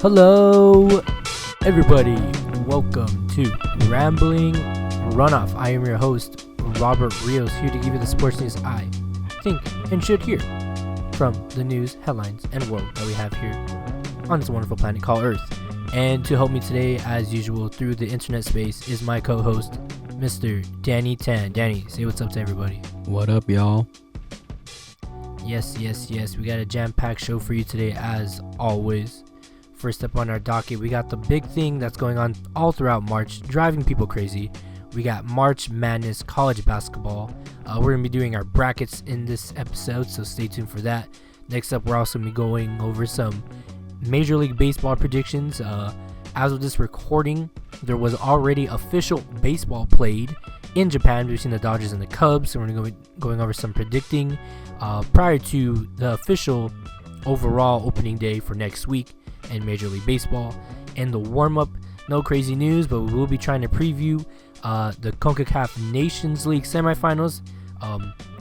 Hello, everybody. Welcome to Rambling RunOff. I am your host, Robert Rios, here to give you the sports news I think and should hear from the news, headlines, and world that we have here on this wonderful planet called Earth. And to help me today, as usual, through the internet space is my co-host, Mr. Danny Tan. Danny, say what's up to everybody. What up, y'all? Yes. We got a jam-packed show for you today, as always. First up on our docket, we got the big thing that's going on all throughout March, driving people crazy. We got March Madness college basketball. We're going to be doing our brackets in this episode, so stay tuned for that. Next up, we're also going to be going over some Major League Baseball predictions. As of this recording, there was already official baseball played in Japan between the Dodgers and the Cubs, so we're going to be going over some predicting prior to the official overall opening day for next week in Major League Baseball. And the warm-up, no crazy news, but we will be trying to preview the CONCACAF Nations League semifinals,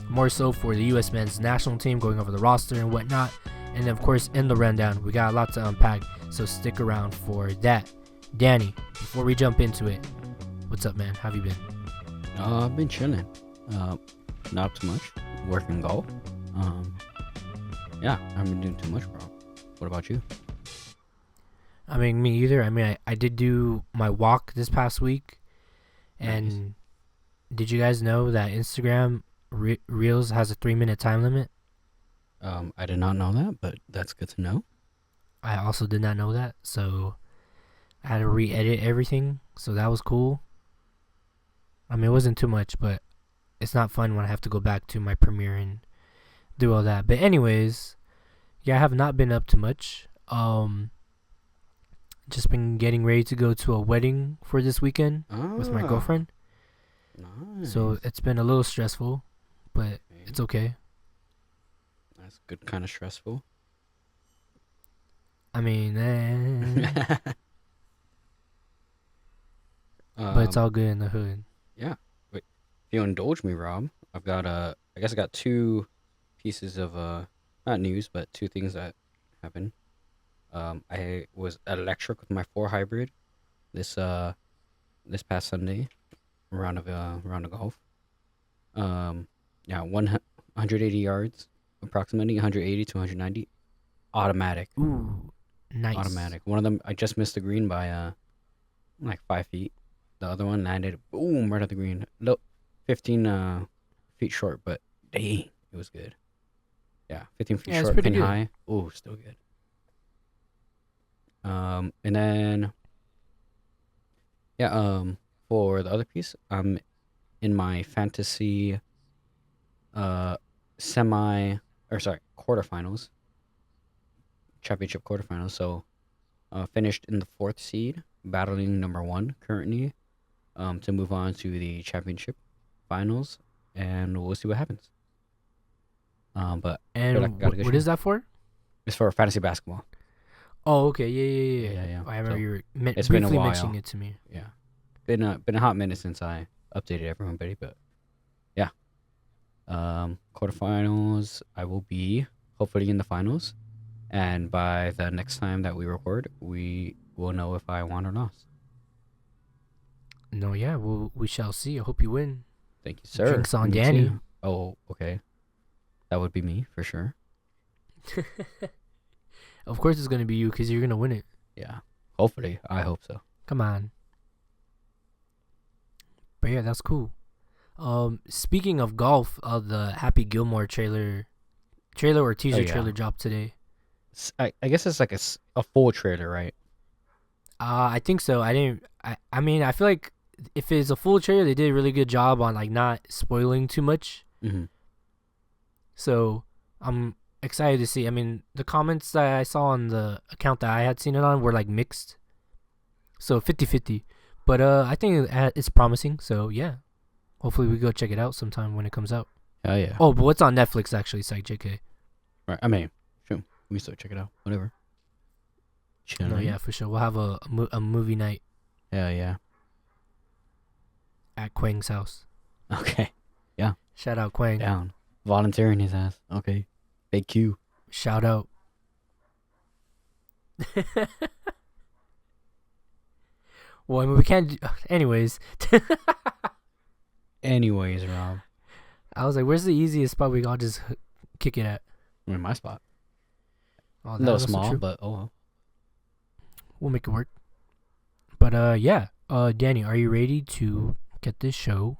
more so for the U.S. men's national team, going over the roster and whatnot. And then, of course, in the rundown, we got a lot to unpack, so stick around for that. Danny, before we jump into it, what's up, man? How have you been? I've been chilling. Not too much. Working golf. Yeah, I haven't been doing too much, bro. What about you? I mean, me either. I mean, I did do my walk this past week. And Nice. Did you guys know that Instagram Reels has a 3-minute time limit? I did not know that, but that's good to know. I also did not know that, so I had to re-edit everything, so that was cool. I mean, it wasn't too much, but it's not fun when I have to go back to my Premiere and do all that. But anyways, yeah, I have not been up to much. Just been getting ready to go to a wedding for this weekend with my girlfriend. Nice. So it's been a little stressful, but it's okay. That's good, kind of stressful. I mean, but it's all good in the hood. Yeah. Wait, if you indulge me, Rob, I've got I guess I got two pieces of not news, but two things that happened. I was electric with my 4 hybrid this past Sunday round of golf. Yeah, 180 yards, approximately 180 to 190, automatic. Ooh, nice. Automatic. One of them I just missed the green by like 5 feet. The other one landed boom right at the green. Look, 15 feet short, but dang, it was good. Yeah, 15 feet Yeah, it's short, pretty pin good. high. Ooh, still good. And then yeah, for the other piece, I'm in my fantasy quarterfinals, championship quarterfinals. So finished in the 4th seed, battling number 1 currently, to move on to the championship finals, and we'll see what happens. But And feel like I got a good what is that for? it's for fantasy basketball. Oh, okay. Yeah. Yeah. I remember So, you were it's been a briefly while. mentioning it to me. Yeah, been a hot minute since I updated everybody, but yeah. Quarterfinals, I will be hopefully in the finals, and by the next time that we record, we will know if I won or lost. No, yeah, we shall see. I hope you win. Thank you, sir. Drinks on Me Danny. too. Oh, okay. That would be me for sure. Of course it's going to be you because you're going to win it. Yeah, hopefully. I hope so. Come on. But yeah, that's cool. Speaking of golf, the Happy Gilmore trailer or teaser yeah. trailer dropped today. I guess it's like a full trailer, right? I think so. I mean, I feel like if it's a full trailer, they did a really good job on like not spoiling too much. Mm-hmm. So I'm excited to see. I mean, the comments that I saw on the account that I had seen it on were like mixed. So 50-50. But I think it's promising. So yeah. Hopefully we go check it out sometime when it comes out. Oh, yeah. Oh, but what's on Netflix actually? It's like JK. Right. I mean, sure. We can still check it out. Whatever. Chilling. No, yeah, for sure. We'll have a movie night Yeah. at Quang's house. Okay. Shout out Quang. Down. Volunteering his ass. Okay. Big Q. Shout out. Well, I mean, we can't. Anyways, Anyways, Rob, I was like, "Where's the easiest spot we can all just kick it at?" I'm in my spot. Oh, A that little was also small, true. but oh well. We'll make it work. But yeah. Danny, are you ready to get this show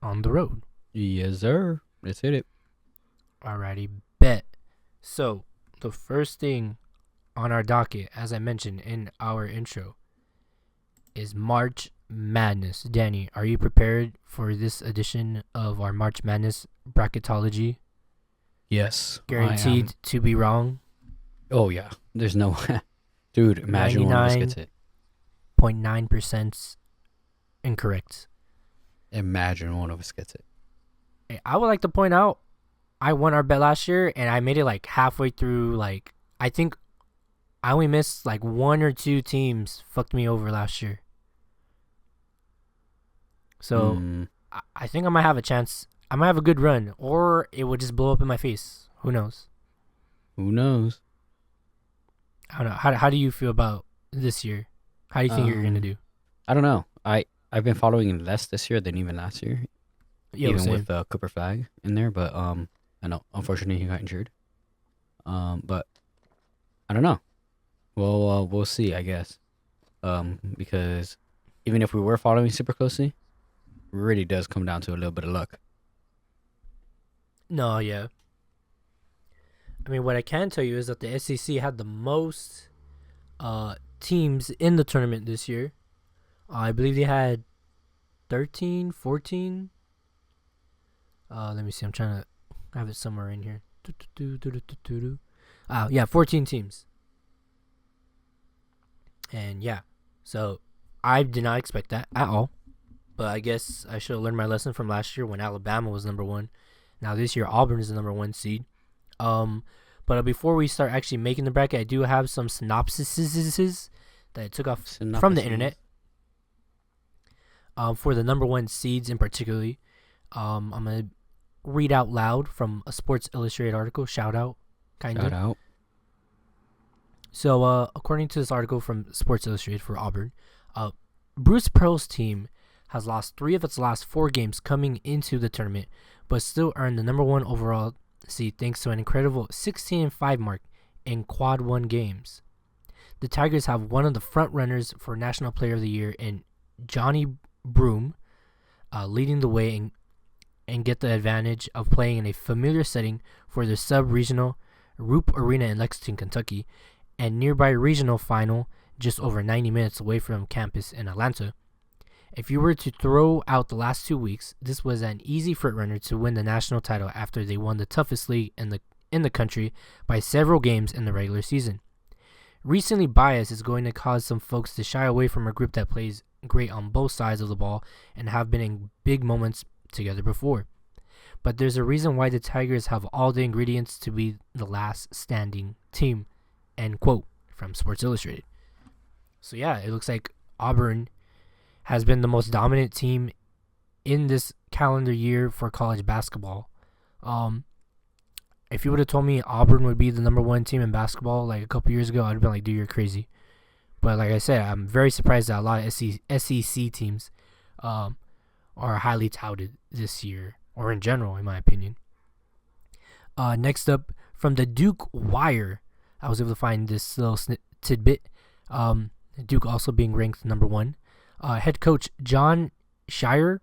on the road? Yes, sir. Let's hit it. Alrighty, bet. So the first thing on our docket, as I mentioned in our intro, is March Madness. Danny, are you prepared for this edition of our March Madness bracketology? Yes, Guaranteed to be wrong. Oh yeah, there's no, dude. Imagine one of us gets it. 0.9% incorrect. Imagine one of us gets it. Hey, I would like to point out, I won our bet last year, and I made it like halfway through. Like, I think I only missed like one or two teams fucked me over last year. So I think I might have a chance. I might have a good run, or it would just blow up in my face. Who knows? Who knows? I don't know. How do you feel about this year? How do you think you're gonna do? I don't know. I've been following less this year than even last year, even same. with Cooper Flag in there. But I know unfortunately he got injured. But I don't know. Well, we'll see, I guess. Because even if we were following super closely, it really does come down to a little bit of luck. No, yeah. I mean, what I can tell you is that the SEC had the most teams in the tournament this year. I believe they had 13, 14. Let me see. I'm trying to have it somewhere in here. Yeah, 14 teams. And yeah, so I did not expect that at all. But I guess I should have learned my lesson from last year when Alabama was number one. Now this year Auburn is the number one seed. But before we start actually making the bracket, I do have some synopsises that I took off from the internet. For the number one seeds in particularly, I'm gonna read out loud from a Sports Illustrated article. Shout out, kind of. Shout out. So, according to this article from Sports Illustrated for Auburn, Bruce Pearl's team has lost 3 of its last 4 games coming into the tournament, but still earned the number 1 overall seed thanks to an incredible 16-5 mark in Quad 1 games. The Tigers have one of the front runners for National Player of the Year in Johnny Broome, leading the way and get the advantage of playing in a familiar setting for their sub-regional Roop Arena in Lexington, Kentucky, and nearby regional final just over 90 minutes away from campus in Atlanta. If you were to throw out the last 2 weeks, this was an easy frontrunner to win the national title after they won the toughest league in the country by several games in the regular season. Recently, bias is going to cause some folks to shy away from a group that plays great on both sides of the ball and have been in big moments together before. But there's a reason why the Tigers have all the ingredients to be the last standing team. End quote from Sports Illustrated. So yeah, it looks like Auburn has been the most dominant team in this calendar year for college basketball. If you would have told me Auburn would be the number 1 team in basketball like a couple years ago, I'd have been like, dude, you're crazy. But like I said, I'm very surprised that a lot of SEC teams are highly touted this year, or in general, in my opinion. Next up, from the Duke Wire, I was able to find this little tidbit. Duke also being ranked number 1. Head coach John Shear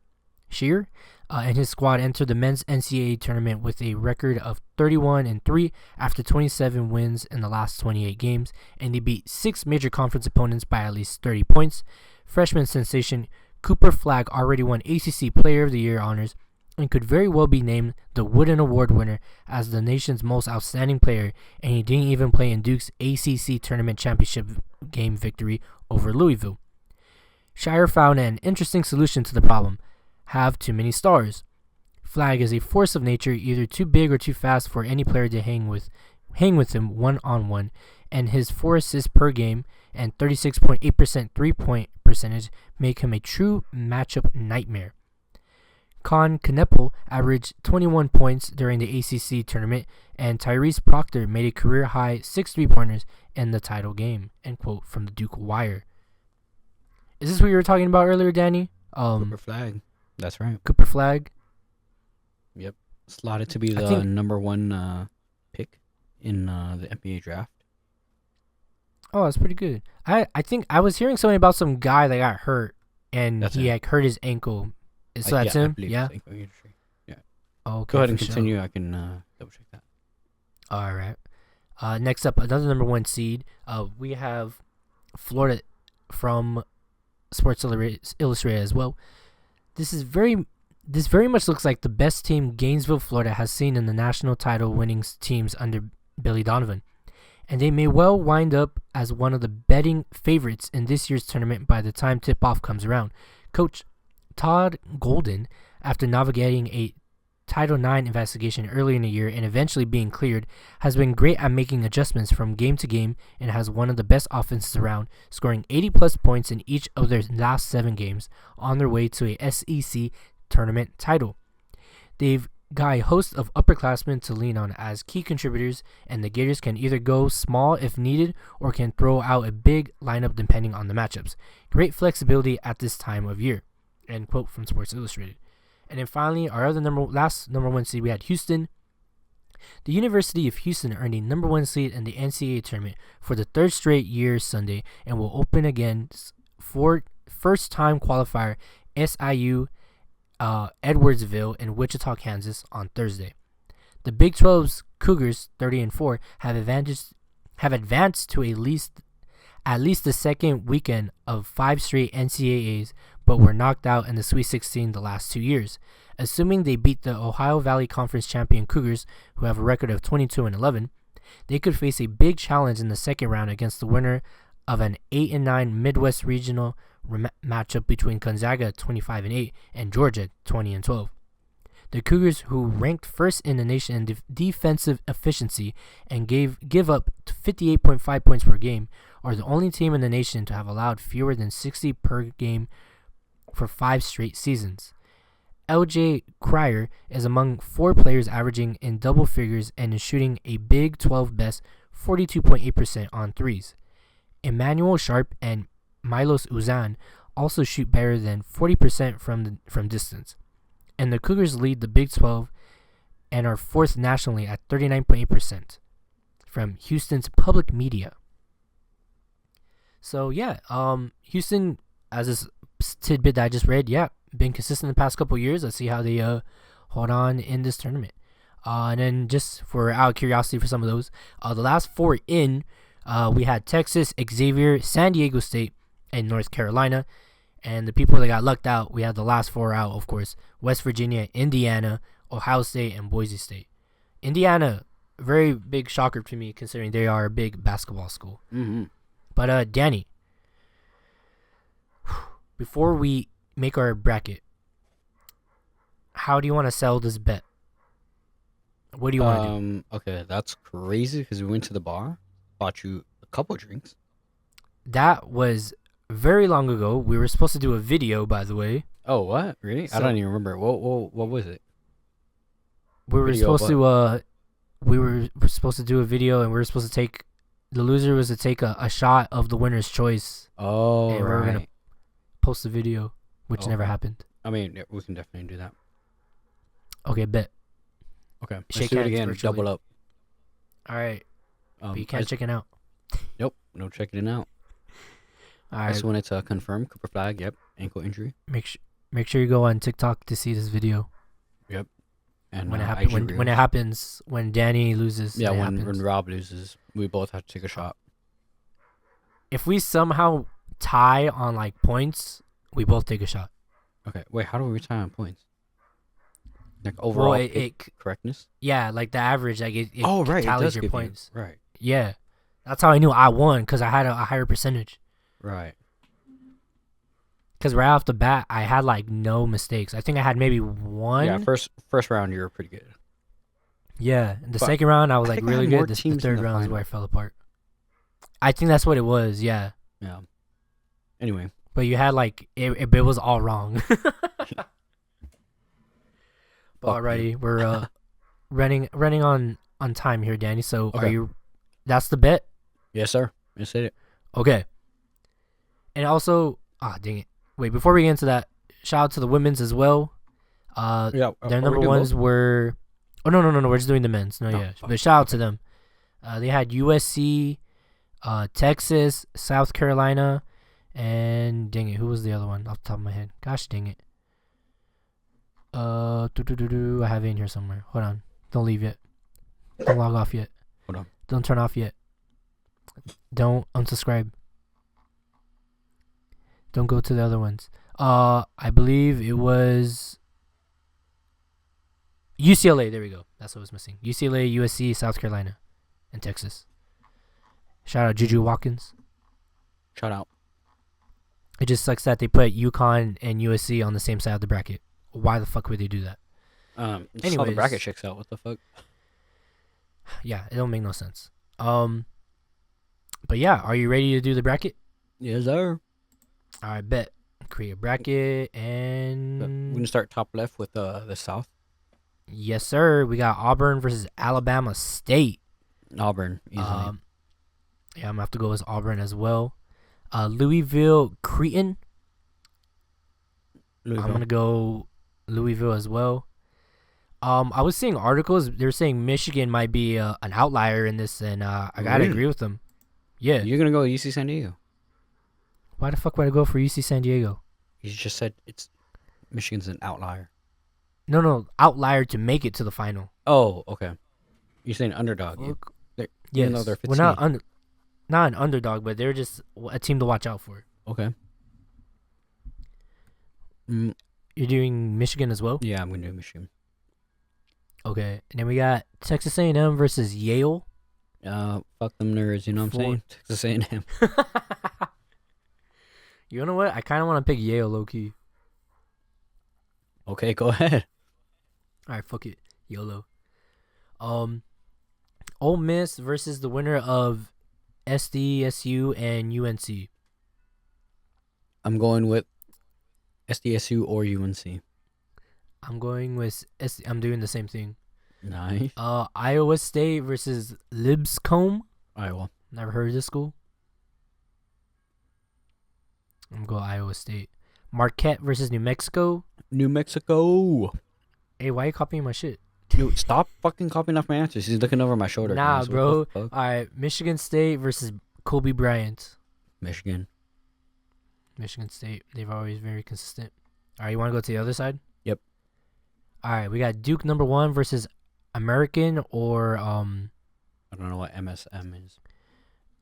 and his squad entered the men's NCAA tournament with a record of 31-3 after 27 wins in the last 28 games, and they beat 6 major conference opponents by at least 30 points. Freshman sensation Cooper Flag already won ACC Player of the Year honors and could very well be named the Wooden Award winner as the nation's most outstanding player, and he didn't even play in Duke's ACC tournament championship game victory over Louisville. Shire found an interesting solution to the problem: have too many stars. Flag is a force of nature, either too big or too fast for any player to hang with him one-on-one, and his 4 assists per game and 36.8% three-point percentage make him a true matchup nightmare. Con Kneppel averaged 21 points during the ACC tournament, and Tyrese Proctor made a career-high 6 3-pointers in the title game, end quote from the Duke Wire. Is this what you were talking about earlier, Danny? Cooper Flag. That's right. Cooper Flag. Yep. Slotted to be I the think- number one pick in the NBA draft. Oh, that's pretty good. I think I was hearing something about some guy that got hurt and That's he him. like hurt his ankle. So that's I him. believe Yeah. it's ankle injury. Oh, okay, Go ahead and for sure. continue. I can double check that. All right. Next up, another number 1 seed. We have Florida from Sports Illustrated as well. This very much looks like the best team Gainesville, Florida has seen in the national title winning teams under Billy Donovan. And they may well wind up as one of the betting favorites in this year's tournament by the time tip-off comes around. Coach Todd Golden, after navigating a Title IX investigation early in the year and eventually being cleared, has been great at making adjustments from game to game and has one of the best offenses around, scoring 80-plus points in each of their last 7 games on their way to a SEC tournament title. They've got a host of upperclassmen to lean on as key contributors, and the Gators can either go small if needed or can throw out a big lineup depending on the matchups. Great flexibility at this time of year. End quote from Sports Illustrated. And then finally, our other last number 1 seed, we had Houston. The University of Houston earned a number 1 seed in the NCAA tournament for the 3rd straight year Sunday and will open against first-time qualifier SIU Edwardsville in Wichita, Kansas on Thursday. The Big 12's Cougars, 30-4, have advanced to at least the second weekend of 5 straight NCAAs, but were knocked out in the Sweet 16 the last 2 years. Assuming they beat the Ohio Valley Conference champion Cougars, who have a record of 22-11, they could face a big challenge in the second round against the winner of an 8-9 Midwest regional matchup between Gonzaga 25-8 and Georgia 20-12. The Cougars, who ranked first in the nation in defensive efficiency and give up 58.5 points per game, are the only team in the nation to have allowed fewer than 60 per game for 5 straight seasons. LJ Cryer is among 4 players averaging in double figures and is shooting a Big 12 best 42.8% on threes. Emmanuel Sharp and Milos Uzan also shoot better than 40% from distance. And the Cougars lead the Big 12 and are 4th nationally at 39.8% from Houston's public media. So yeah, Houston, as this tidbit that I just read, been consistent the past couple years. Let's see how they hold on in this tournament. And then just for out of curiosity for some of those, the last 4 in, we had Texas, Xavier, San Diego State, and North Carolina. And the people that got lucked out, we had the last 4 out, of course, West Virginia, Indiana, Ohio State, and Boise State. Indiana, very big shocker to me considering they are a big basketball school. Mm-hmm. But Danny, before we make our bracket, how do you want to sell this bet? What do you want to do? Okay, that's crazy because we went to the bar, bought you a couple drinks. That was very long ago. We were supposed to do a video, by the way. Oh, what? Really? I don't even remember. What was it? We were supposed to do a video, and we were supposed to take the loser was to take a shot of the winner's choice. Oh, and we were gonna post the video, which never happened. I mean, yeah, we can definitely do that. Okay, bet. Okay, Shake let's do it hands again. virtually. Double up. All right. But you can't check it out. Nope, no checking it out. All I right. just wanted to confirm Cooper Flag. Yep, ankle injury. Make sure you go on TikTok to see this video. Yep. And When it IG when it Reels. happens, when Danny loses. Yeah, it when happens. Rob loses, we both have to take a shot. If we somehow tie on like points, we both take a shot. Okay, wait, how do we retire on points? Like overall correctness? Yeah, like the average, like it Right, tallies it your does points. Right, Yeah, that's how I knew I won because I had a higher percentage. right. Because right off the bat, I had like no mistakes. I think I had maybe one. Yeah, first round you were pretty good. Yeah, and the But second round I was I like think I really had more good. The teams in third the round is final. where I fell apart. I think that's what it was. Yeah, Yeah. Anyway, but you had like it was all wrong. But alrighty, we're running on time here, Danny. So Okay. are you? That's the bet. yes, sir. You said it. Okay. And also, Ah, dang it. Wait, before we get into that, shout out to the women's as well. Yeah, Their number ones were. Oh no! We're just doing the men's. No, yeah. fuck. But shout out to them. They had USC, Texas, South Carolina, and dang it, who was the other one off the top of my head? Gosh dang it. I have it in here somewhere. Hold on. Don't leave yet. Don't log off yet. Hold on. Don't turn off yet. Don't unsubscribe. Don't go to the other ones. I believe it was UCLA. There we go. That's what was missing. UCLA, USC, South Carolina, and Texas. Shout out Juju Watkins. Shout out. It just sucks that they put UConn and USC on the same side of the bracket. Why the fuck would they do that? Just how the bracket checks out. What the fuck? Yeah, it don't make no sense. But yeah, are you ready to do the bracket? Yes, sir. All right, bet. Create a bracket We're and gonna start top left with the South. yes, sir. We got Auburn versus Alabama State. Auburn, easily. Yeah, I'm gonna have to go with Auburn as well. Louisville, Creighton. Louisville. I'm gonna go Louisville as well. I was seeing articles. They're saying Michigan might be an outlier in this, and I gotta agree with them. Yeah. You're gonna go with UC San Diego. Why the fuck would I go for UC San Diego? You just said Michigan's an outlier. No, outlier to make it to the final. Oh, okay. You're saying underdog. Yes. Even though they're 15. Well, not an underdog, but they're just a team to watch out for. Okay. You're doing Michigan as well? Yeah, I'm gonna do Michigan. Okay. And then we got Texas A&M versus Yale. Fuck them nerds. You know what I'm saying? Texas A&M. You know what? I kind of want to pick Yale low key. Okay, go ahead. All right, fuck it, YOLO. Ole Miss versus the winner of SDSU and UNC. I'm going with SDSU or UNC. I'm going with I'm doing the same thing. Nice. Iowa State versus Lipscomb. Iowa. Never heard of this school. I'm going Iowa State. Marquette versus New Mexico. New Mexico. Hey, why are you copying my shit? Dude, stop fucking copying off my answers. He's looking over my shoulder. Nah, guys. bro. All right, Michigan State versus Kobe Bryant. Michigan. Michigan State. They've always very consistent. All right, you want to go to the other side? Yep. All right, we got Duke number 1 versus American or I don't know what MSM is.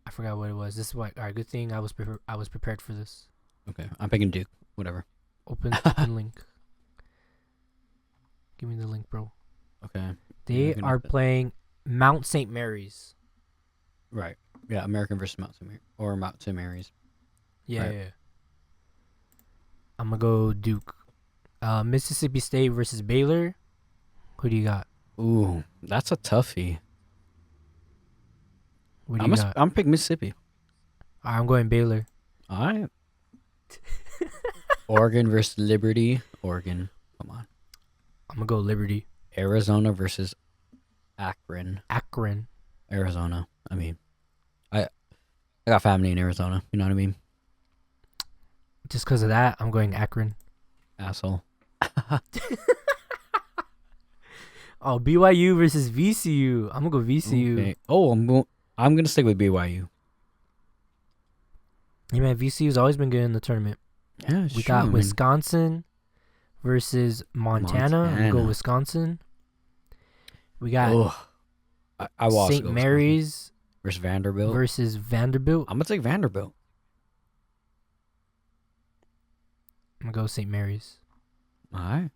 I forgot what it was. This is what. All right, good thing I was prepared for this. Okay, I'm picking Duke. Whatever. Open link. Give me the link, bro. Okay. They are playing Mount St. Mary's. Right. Yeah, American versus Mount St. Mary's. Or Mount St. Mary's. Yeah, Right. yeah. I'm going to go Duke. Mississippi State versus Baylor. Who do you got? Ooh, that's a toughie. What do you got? I'm picking Mississippi. All right, I'm going Baylor. All right. Oregon versus Liberty. Oregon. Come on. I'm going to go Liberty. Arizona versus Akron. Akron. Arizona. I mean, I got family in Arizona. You know what I mean? Just because of that, I'm going Akron. Asshole. Oh, BYU versus VCU. I'm going to go VCU. Okay. Oh, I'm gonna stick with BYU. Yeah, man, VCU's always been good in the tournament. Yeah, We got Wisconsin versus Montana. I'm going to go Wisconsin. We got I St. Mary's versus Vanderbilt. Vanderbilt. I'm gonna take Vanderbilt. I'm going to go St. Mary's. All right.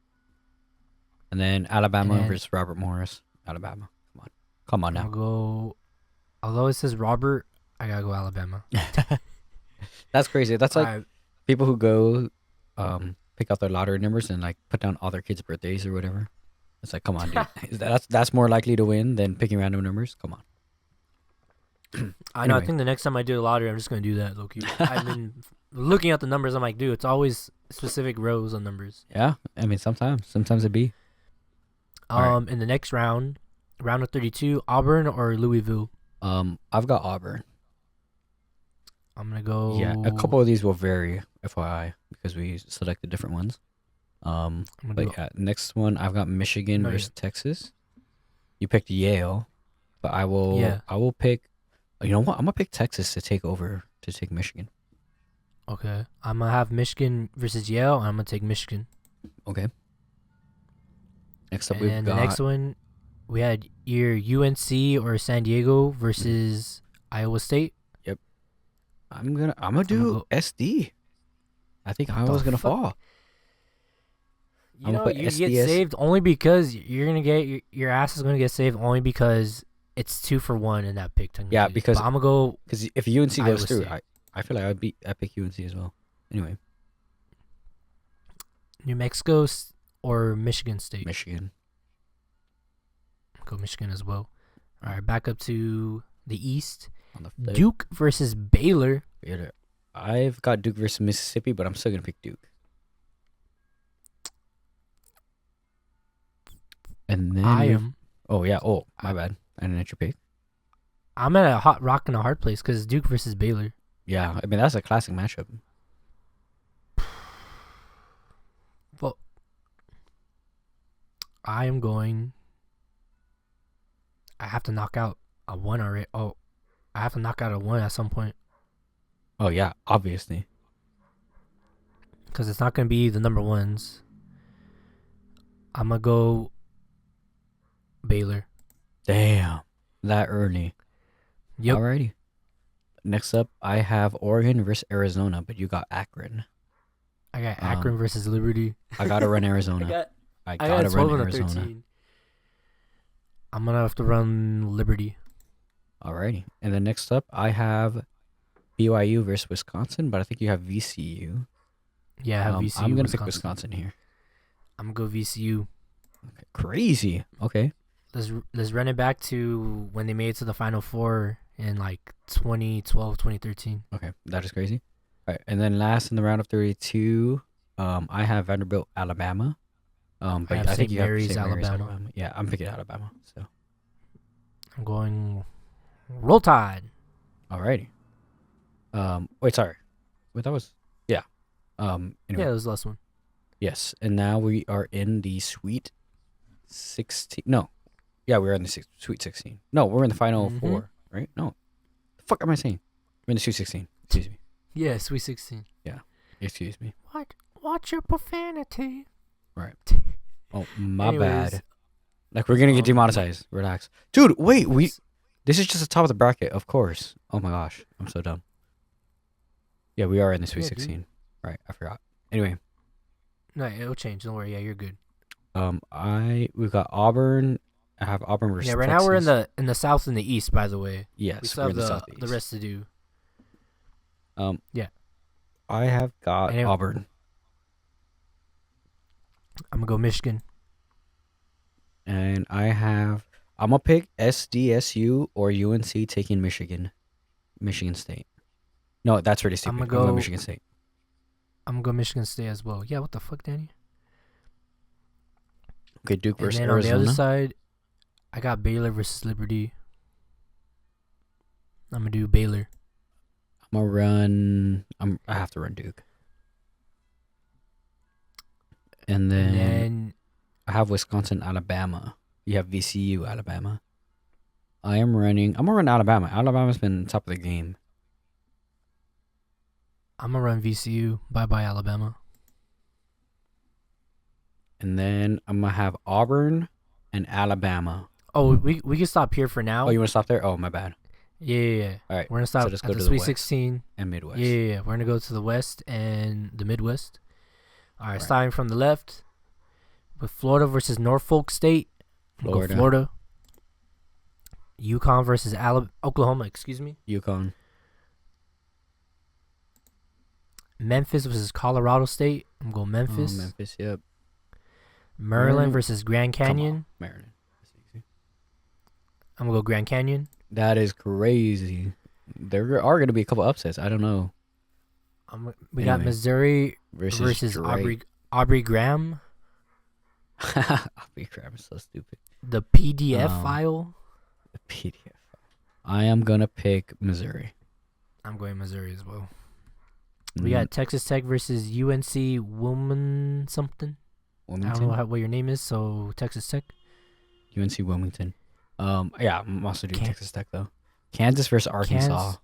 And then Alabama versus Robert Morris. Alabama. Come on now. I'll go. Although it says Robert, I gotta go Alabama. That's crazy. That's like Alright. people who go pick out their lottery numbers and like put down all their kids' birthdays or whatever. It's like, come on, dude. That's more likely to win than picking random numbers. Come on. I know. I Anyway. think the next time I do the lottery, I'm just gonna do that, Loki. I've been looking at the numbers. I'm like, dude, it's always specific rows on numbers. Yeah, I mean sometimes it be. In the next round of 32, Auburn or Louisville. I've got Auburn. I'm gonna go. Yeah, a couple of these will vary, FYI, because we selected different ones. I'm gonna But go. yeah, next one I've got Michigan No, versus Texas. You picked Yale, but yeah. I will pick. You know what? I'm gonna pick Texas to take Michigan. Okay. I'm gonna have Michigan versus Yale. And I'm gonna take Michigan. Okay. Next up, And we've then the next got one, we had either UNC or San Diego versus Iowa State. I'm gonna I'm gonna do go. SD. I think What the Iowa's gonna fuck? fall. You I'm gonna know, put you get SDS. saved only because you're gonna get your ass is gonna get saved only because it's 2-for-1 in that pick. Yeah, Technically. because But I'm gonna go if UNC Iowa goes through, State. I feel like I pick UNC as well. Anyway, New Mexico or Michigan State. Michigan. Go Michigan as well. All right, back up to the East. On the flip, Duke versus Baylor. I've got Duke versus Mississippi, but I'm still gonna pick Duke. And then I am. Oh yeah. Oh my bad. I didn't let you pick. I'm at a hot rock and a hard place because Duke versus Baylor. Yeah, I mean that's a classic matchup. Well, I am going. I have to knock out a 1 already. Oh, I have to knock out a 1 at some point Oh yeah, obviously. because it's not going to be the number ones. I'm going to go Baylor. Damn, that early. Yep. Alrighty. Next up, I have Oregon versus Arizona, but you got Akron. I got Akron versus Liberty. I gotta run Arizona. I gotta run 12 and a Arizona. 13. I'm going to have to run Liberty. Alrighty. And then next up, I have BYU versus Wisconsin, but I think you have VCU. Yeah, I have VCU. I'm gonna pick Wisconsin here. I'm going to go VCU. Okay. Crazy. Okay. Let's run it back to when they made it to the Final Four in like 2012, 2013. Okay, that is crazy. All right, and then last in the round of 32, I have Vanderbilt, Alabama. But have I think St. you have Mary's, St. Mary's, Alabama. Alabama. Yeah, I'm picking Alabama. So, I'm going Roll Tide. alrighty. Wait, sorry. Wait, that was yeah. Anyway, Yeah, that was the last one. yes, and now we are in the Sweet 16. No, yeah, we're in the Sweet 16. No, we're in the Final Mhm. Four, right? No, the fuck am I saying? We're in the Sweet 16. Excuse me. Yeah, Sweet 16. Excuse me. What? Watch your profanity. Right. Oh, my Anyways, bad. Like we're gonna get demonetized. Relax, dude. Wait, This is just the top of the bracket, of course. Oh my gosh, I'm so dumb. Yeah, we are in the Sweet Yeah, dude. 16. Right, I forgot. Anyway, No, it'll change. Don't worry. Yeah, you're good. we've got Auburn. I have Auburn versus Yeah, right Texas. now we're in the South and the East. By the way, we Yes, still we're have in the the Southeast. rest to do. Yeah. I have got Anyway. Auburn, I'm gonna go Michigan. and I'm gonna pick SDSU or UNC taking Michigan State. No, that's really stupid. I'ma I'm going go- Michigan State. I'm gonna go Michigan State as well. Yeah, what the fuck, Danny? Okay, Duke And versus then on the Arizona. other side, I got Baylor versus Liberty. I'm gonna do Baylor. I'm gonna run. I have to run Duke. And And then then I have Wisconsin, Alabama. You have VCU, Alabama. I'm gonna run Alabama. Alabama's been top of the game. I'm gonna run VCU. Bye bye Alabama. And then I'm gonna have Auburn and Alabama. Oh, we can stop here for now. Oh, you want to stop there? Oh, my bad. Yeah. All right. We're gonna stop let's at go the to the Sweet West 16. and Midwest. Yeah. We're gonna go to the West and the Midwest. All right, Right. starting from the left with Florida versus Norfolk State. I'm gonna go Florida. Florida. UConn versus Oklahoma. Excuse me. UConn. Memphis versus Colorado State. I'm going Memphis. Oh, Memphis. Yep. Maryland versus Grand Come on, Canyon. Maryland. That's easy. I'm gonna go Grand Canyon. That is crazy. There are gonna be a couple upsets. I don't know. We got Anyway, Missouri versus Drake. Aubrey Graham. Aubrey Graham is so stupid. The PDF Um, file. The PDF. I am gonna pick Missouri. I'm going Missouri as well. We got Texas Tech versus UNC Wilmington something. I don't know what your name is, so Texas Tech. UNC Wilmington. Yeah, I'm also doing Texas Tech though. Kansas versus Arkansas.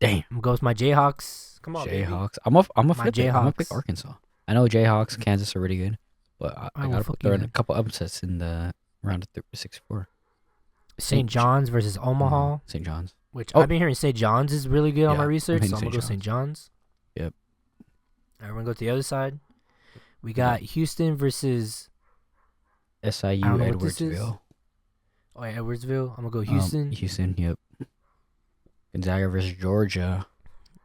Damn. I'm gonna go with my Jayhawks. Come on, Jayhawks. I'm a flip it. I'm gonna pick Arkansas. I know Jayhawks, Kansas are really good, but I gotta throw in a couple upsets in the round of 64. St. John's versus Omaha. St. John's. Which I've been hearing St. John's is really good on my research, so I'm gonna go St. John's. Yep. Alright, we're gonna go to the other side. We got Houston versus SIU Edwardsville. Oh yeah, Edwardsville. I'm gonna go Houston. Houston, yep. Gonzaga versus Georgia.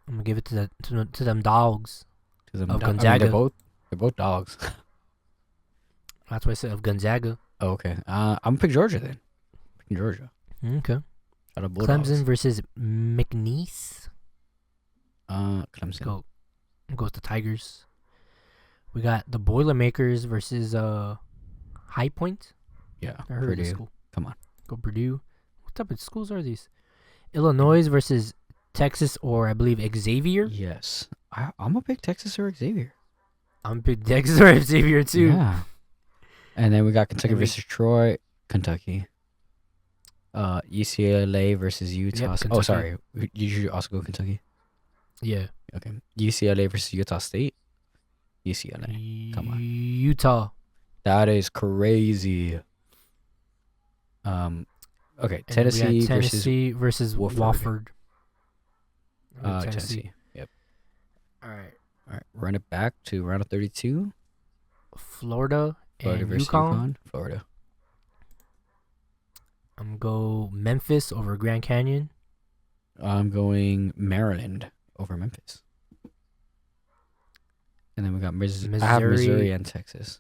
I'm gonna give it to them dogs. To them of Gonzaga. I mean, they're both dogs. That's why I said of Gonzaga. Oh, okay. I'm gonna pick Georgia then. Picking Georgia. Okay. Clemson versus McNeese. Clemson. Go with the Tigers. We got the Boilermakers versus High Point. Yeah, I heard Purdue. of school. Come on. Go Purdue. What type of schools are these? Illinois versus Texas, or I believe Xavier. Yes, I'm gonna pick Texas or Xavier. I'm gonna pick Texas or Xavier too. Yeah. And then we got Kentucky versus Troy. Kentucky. UCLA versus Utah. Yep, oh, sorry. You should also go Kentucky. Yeah. Okay. UCLA versus Utah State. UCLA. Come on. Utah. That is crazy. Okay. Tennessee versus Wofford. Tennessee. Yep. All right. Run it back to round of 32. Florida versus UConn. Florida. I'm going to go Memphis over Grand Canyon. I'm going Maryland over Memphis. And then we got Missouri. I have Missouri and Texas.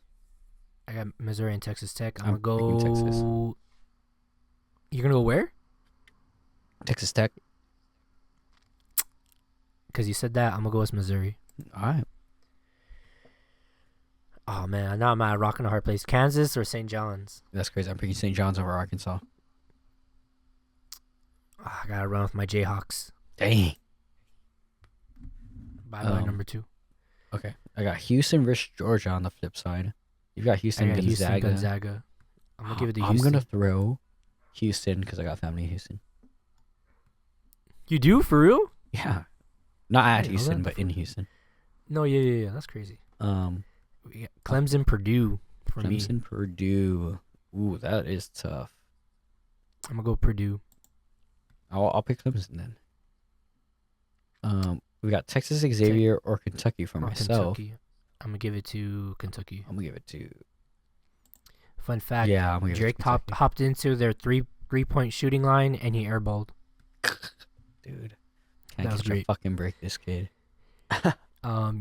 I got Missouri and Texas Tech. I'm going to go... Texas. You're going to go where? Texas Tech. Because you said that, I'm going to go with Missouri. All right. Oh, man. Now I'm at a rock and a hard place. Kansas or St. John's? That's crazy. I'm picking St. John's over Arkansas. I got to run with my Jayhawks. Dang. Bye-bye, number 2. Okay. I got Houston versus Georgia on the flip side. You've got Houston, Gonzaga. I'm going to give it to Houston. I'm going to throw Houston because I got family in Houston. You do? For real? Yeah. Not at Houston, but in Houston. No, yeah. That's crazy. We got Clemson, Purdue for me. Clemson, Purdue. Ooh, that is tough. I'm going to go Purdue. I'll pick Clemson then. We got Texas Xavier or Kentucky for myself. Kentucky. I'm going to give it to Kentucky. I'm going to give it to... Fun fact. Yeah, I'm going to give Drake it to Kentucky. hopped into their three-point shooting line, and he airballed. Dude. Can't That was catch a fucking break, this kid.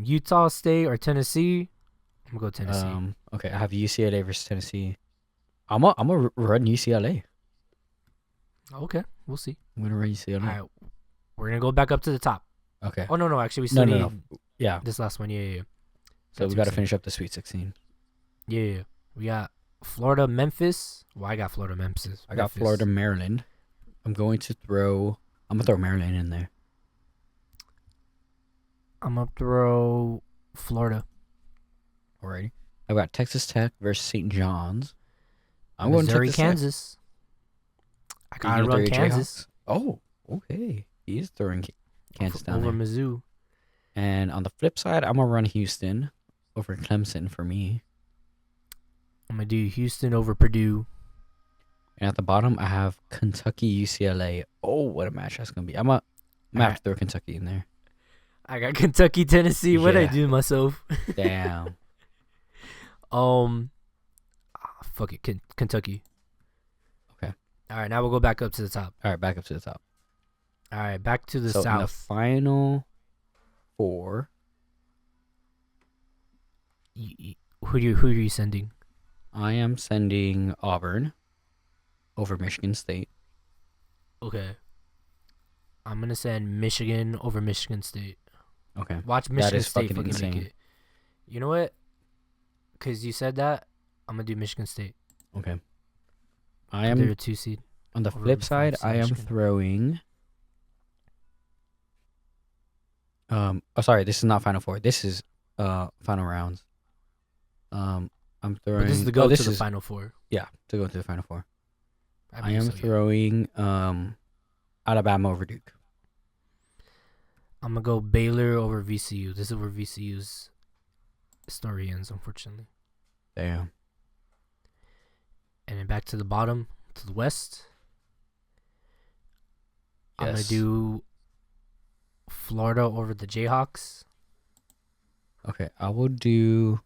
Utah State or Tennessee? I'm going to go Tennessee. Okay, I have UCLA versus Tennessee. I'm gonna run UCLA. Okay, we'll see. I'm going to run UCLA. All right, we're going to go back up to the top. Okay. Oh, no. Actually, we still need... No. Yeah. This last one, yeah. So we got to finish up the Sweet 16. Yeah. We got Florida, Memphis. Well, I got Florida, Memphis. I got Florida, Maryland. I'm going to throw Maryland in there. I'm going to throw Florida. Alrighty. I've got Texas Tech versus St. John's. I'm Missouri, going to Kansas. I got to run Kansas. Oh, okay. He is throwing Kansas down over there. Mizzou. And on the flip side, I'm going to run Houston over Clemson for me. I'm going to do Houston over Purdue. And at the bottom, I have Kentucky, UCLA. Oh, what a match that's going to be. I'm going to have to throw Kentucky in there. I got Kentucky, Tennessee. What did I do to myself? Damn. Fuck it. Kentucky. Okay. All right, now we'll go back up to the top. All right, back up to the top. All right, back to the south. In the final 4. Who are you sending? I am sending Auburn over Michigan State. Okay. I'm going to send Michigan over Michigan State. Okay. Watch Michigan State fucking insane. make it. You know what? Because you said that, I'm going to do Michigan State. Okay. They're a 2 seed. On the flip side, I am throwing Oh, sorry, this is not Final Four. This is final rounds. I'm But this is throwing. to Oh, go to this the is Final Four. yeah to go to the Final Four. I I believe am so, yeah. throwing Alabama over Duke. I'm going to go Baylor over VCU. This is where VCU's story ends, unfortunately. Damn. And then back to the bottom, to the West. Yes. I'm going to do Florida over the Jayhawks. Okay, I will do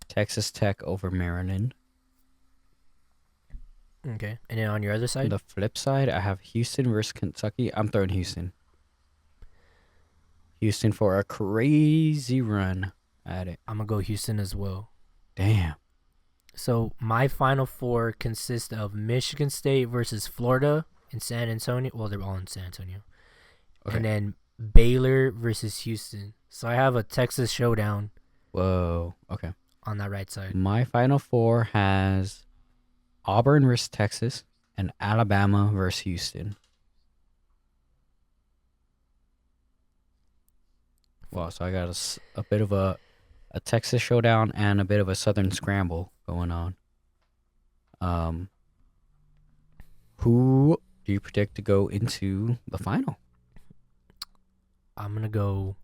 Texas Tech over Maryland. Okay. And then on your other On side, the flip side, I have Houston versus Kentucky. I'm throwing Houston. Houston for a crazy run at it. I'm going to go Houston as well. Damn. So my Final Four consists of Michigan State versus Florida in San Antonio. Well, they're all in San Antonio. Okay. And then Baylor versus Houston. So I have a Texas showdown Whoa. Okay. on that right side. My Final Four has Auburn versus Texas and Alabama versus Houston. Wow, so I got a bit of a Texas showdown and a bit of a Southern scramble going on. Who do you predict to go into the final? I'm going to go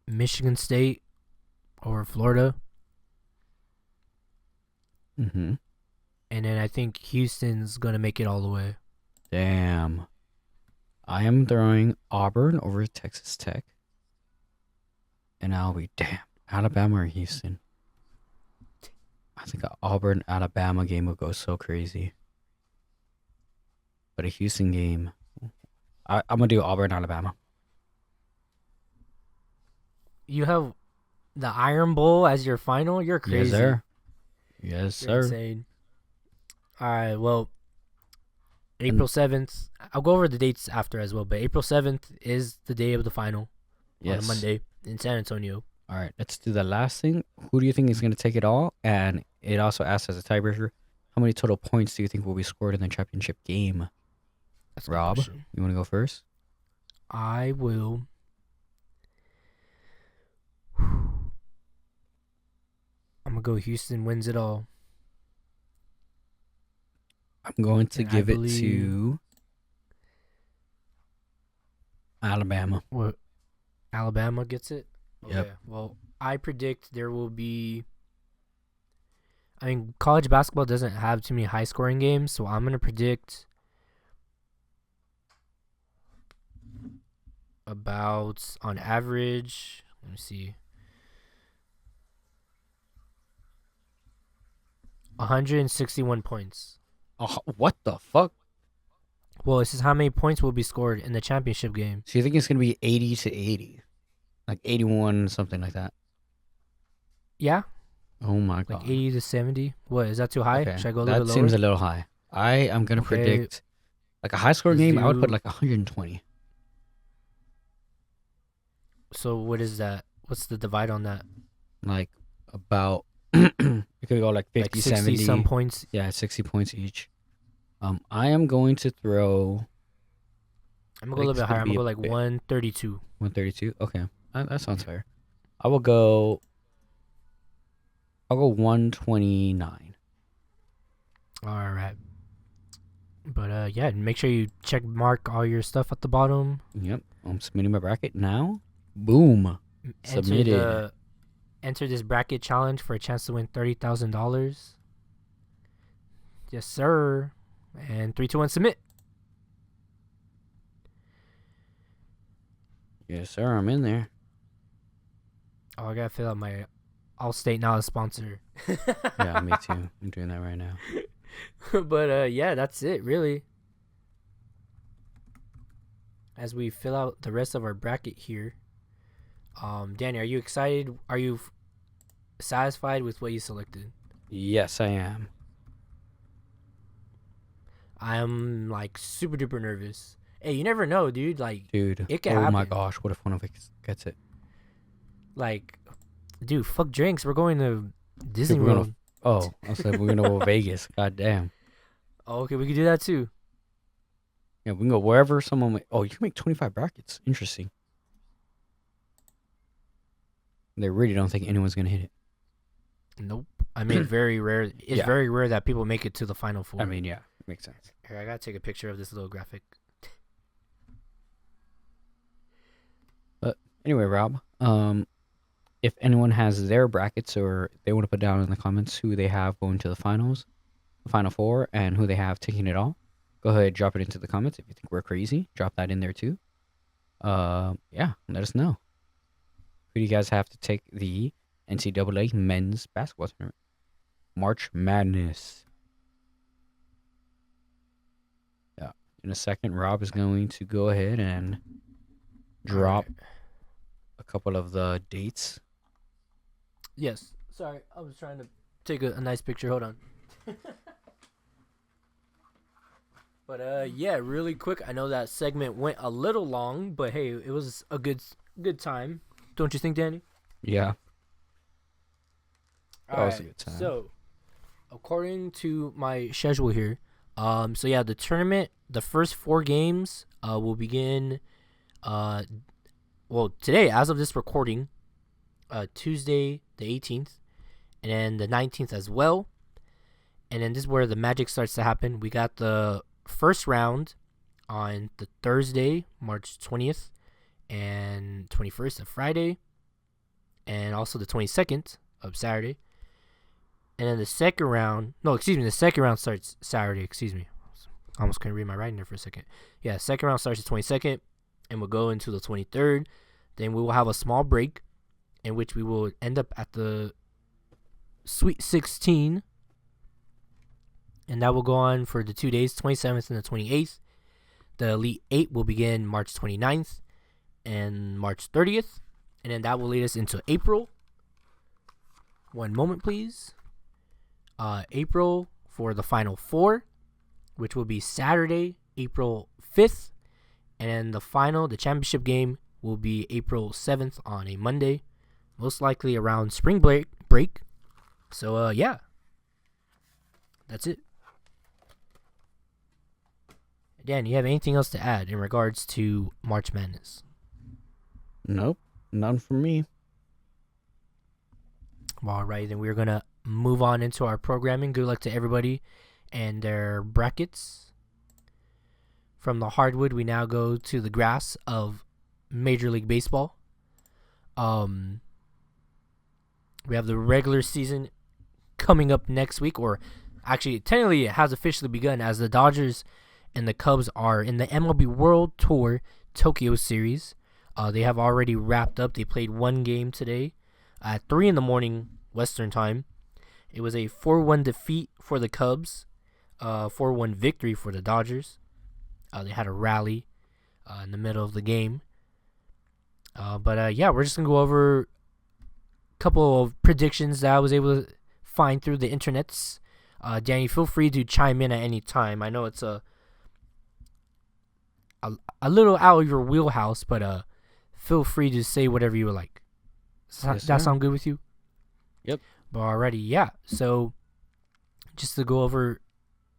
Michigan State over Florida. Mm-hmm. And then I think Houston's going to make it all the way. Damn. I am throwing Auburn over Texas Tech. And I'll be damn. Alabama or Houston? I think an Auburn-Alabama game will go so crazy. But a Houston game, I'm going to do Auburn-Alabama. You have the Iron Bowl as your final? You're crazy. Yes, sir. Yes, You're sir. insane. All right, well, April 7th. I'll go over the dates after as well, but April 7th is the day of the final on a Monday in San Antonio. All right, let's do the last thing. Who do you think is going to take it all? And it also asks as a tiebreaker, how many total points do you think will be scored in the championship game? That's a good Rob, question. you want to go first? I will. I'm going to go Houston wins it all. I'm going to And give it to Alabama. What? Alabama gets it? Yep. Okay. Well, I predict there will be. I mean, college basketball doesn't have too many high scoring games, so I'm going to predict about, on average, let me see, 161 points. Oh, what the fuck? Well, this is how many points will be scored in the championship game. So you think it's going to be 80 to 80? Like 81, something like that? Yeah, Oh my god. like 80 to 70. What, is that too high? Okay, Should I go a little that bit seems lower? a little high. I am going to Okay. predict like a high scoring Let's game. I would put do- like 120. So what is that? What's the divide on that? Like about you could go like 50, Like 60 70. some points. Yeah, 60 points each. I am going to throw I'm going to go a little it's bit higher. I'm gonna going to be go a like bit. 132. 132. Okay, that sounds fair. I'll go 129. All right. But yeah, make sure you check mark all your stuff at the bottom. Yep, I'm submitting my bracket now. Boom. Submitted. Enter this bracket challenge for a chance to win $30,000. Yes, sir. And 3, 2, 1, submit. Yes, sir. I'm in there. Oh, I gotta fill out my Allstate now a sponsor. Yeah, me too. I'm doing that right now. But yeah, that's it really. As we fill out the rest of our bracket here, Danny, are you excited? Are you satisfied with what you selected? Yes, I am. I'm like super duper nervous. Hey, you never know, dude. Like, Dude. it can Oh my happen. gosh, what if one of us gets it? Like, dude, fuck drinks. We're going to Disney we're gonna- World. Oh, I said we're gonna go to Vegas. God damn. Oh, okay, we could do that too. Yeah, we can go wherever someone. Oh, you can make 25 brackets. Interesting. They really don't think anyone's gonna hit it. Nope. I mean, very rare. It's Yeah. very rare that people make it to the final four. I mean, yeah, makes sense. Here, I gotta take a picture of this little graphic. But anyway, Rob, if anyone has their brackets or they want to put down in the comments who they have going to the finals, the final four, and who they have taking it all, go ahead, drop it into the comments. If you think we're crazy, drop that in there too. Yeah, let us know. Who do you guys have to take the NCAA men's basketball tournament? March Madness. Yeah. In a second, Rob is going to go ahead and drop a couple of the dates. Yes. Sorry, I was trying to take a nice picture. Hold on. But yeah, really quick. I know that segment went a little long, but hey, it was a good time. Don't you think, Danny? Yeah. That All was right. a good time. So, according to my schedule here, so yeah, the tournament, the first 4 games, will begin, well, today, as of this recording, Tuesday the 18th, and then the 19th as well. And then this is where the magic starts to happen. We got the first round on the Thursday, March 20th, and 21st of Friday, and also the 22nd of Saturday. And then the second round starts Saturday, I almost couldn't read my writing there for a second. Yeah, second round starts the 22nd, and we'll go into the 23rd. Then we will have a small break, in which we will end up at the Sweet 16, and that will go on for the 2 days, 27th and the 28th. The Elite 8 will begin March 29th and March 30th, and then that will lead us into April. One moment, please. April for the Final Four, which will be Saturday, April 5th, and then the championship game, will be April 7th on a Monday, most likely around spring break. So, yeah. That's it. Dan, you have anything else to add in regards to March Madness? Nope, none from me. All right, then we're going to move on into our programming. Good luck to everybody and their brackets. From the hardwood, we now go to the grass of Major League Baseball. We have the regular season coming up next week, or actually, technically, it has officially begun as the Dodgers and the Cubs are in the MLB World Tour Tokyo Series. They have already wrapped up. They played one game today at 3 in the morning Western time. It was a 4-1 defeat for the Cubs, 4-1 victory for the Dodgers. They had a rally in the middle of the game. But yeah, we're just going to go over a couple of predictions that I was able to find through the internets. Danny, feel free to chime in at any time. I know it's a little out of your wheelhouse, but feel free to say whatever you would like. Does that sound good with you? Yep. But already, yeah. So just to go over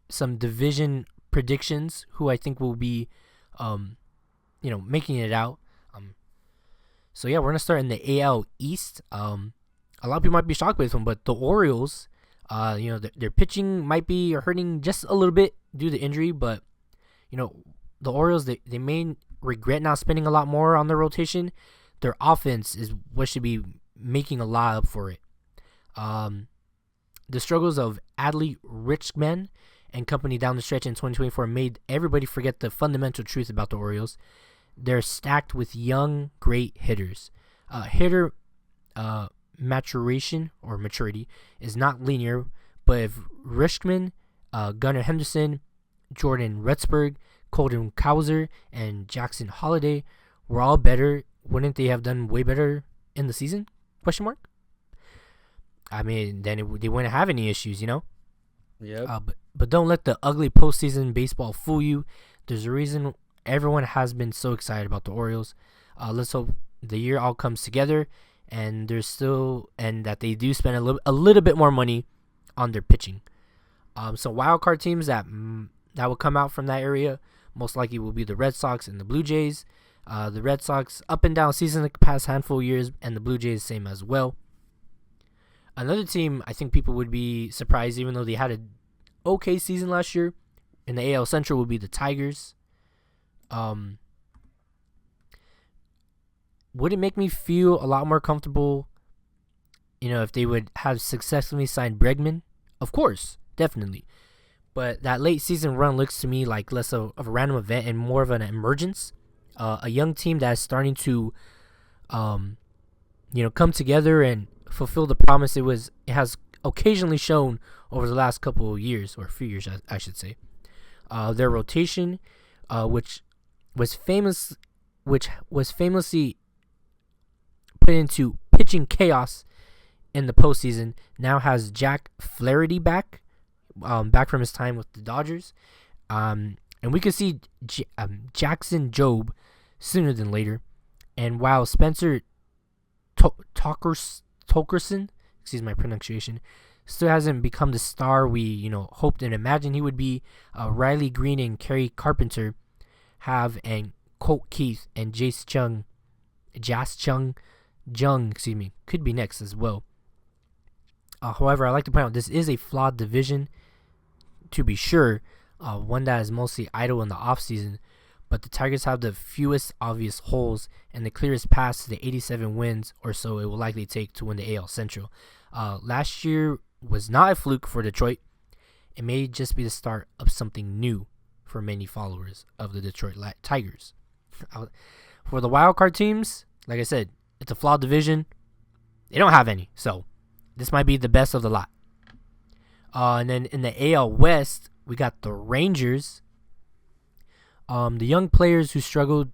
some division predictions, who I think will be, making it out. So yeah, we're gonna start in the AL East. A lot of people might be shocked with them, but the Orioles, their pitching might be hurting just a little bit due to injury, but the Orioles, they may regret not spending a lot more on their rotation. Their offense is what should be making a lot up for it. The struggles of Adley Rutschman and company down the stretch in 2024 made everybody forget the fundamental truth about the Orioles. They're stacked with young, great hitters. Hitter maturity is not linear, but if Rutschman, Gunnar Henderson, Jordan Retzberg, Colton Cowser, and Jackson Holliday were all better, wouldn't they have done way better in the season? Question mark. I mean, then they wouldn't have any issues, Yep. But don't let the ugly postseason baseball fool you. There's a reason everyone has been so excited about the Orioles. Let's hope the year all comes together, and that they do spend a little bit more money on their pitching. So wild card teams that will come out from that area: most likely will be the Red Sox and the Blue Jays. The Red Sox up and down season the past handful of years, and the Blue Jays same as well. Another team I think people would be surprised, even though they had an okay season last year, in the AL Central would be the Tigers. Would it make me feel a lot more comfortable, if they would have successfully signed Bregman? Of course, definitely. But that late season run looks to me like less of a random event and more of an emergence. A young team that's starting to, come together and fulfill the promise it has occasionally shown over the last couple of years, or a few years, I should say. Their rotation, which was famously put into pitching chaos in the postseason, now has Jack Flaherty back from his time with the Dodgers. And we could see Jackson Jobe sooner than later. And while Spencer Torkelson, excuse my pronunciation, still hasn't become the star we hoped and imagined he would be, Riley Green and Kerry Carpenter have, and Colt Keith and Jas Chung could be next as well. However, I like to point out this is a flawed division, to be sure, one that is mostly idle in the offseason, but the Tigers have the fewest obvious holes and the clearest path to the 87 wins or so it will likely take to win the AL Central. Last year was not a fluke for Detroit. It may just be the start of something new for many followers of the Detroit Tigers. For the wildcard teams, like I said, it's a flawed division. They don't have any, so this might be the best of the lot. And then in the AL West, we got the Rangers. The young players who struggled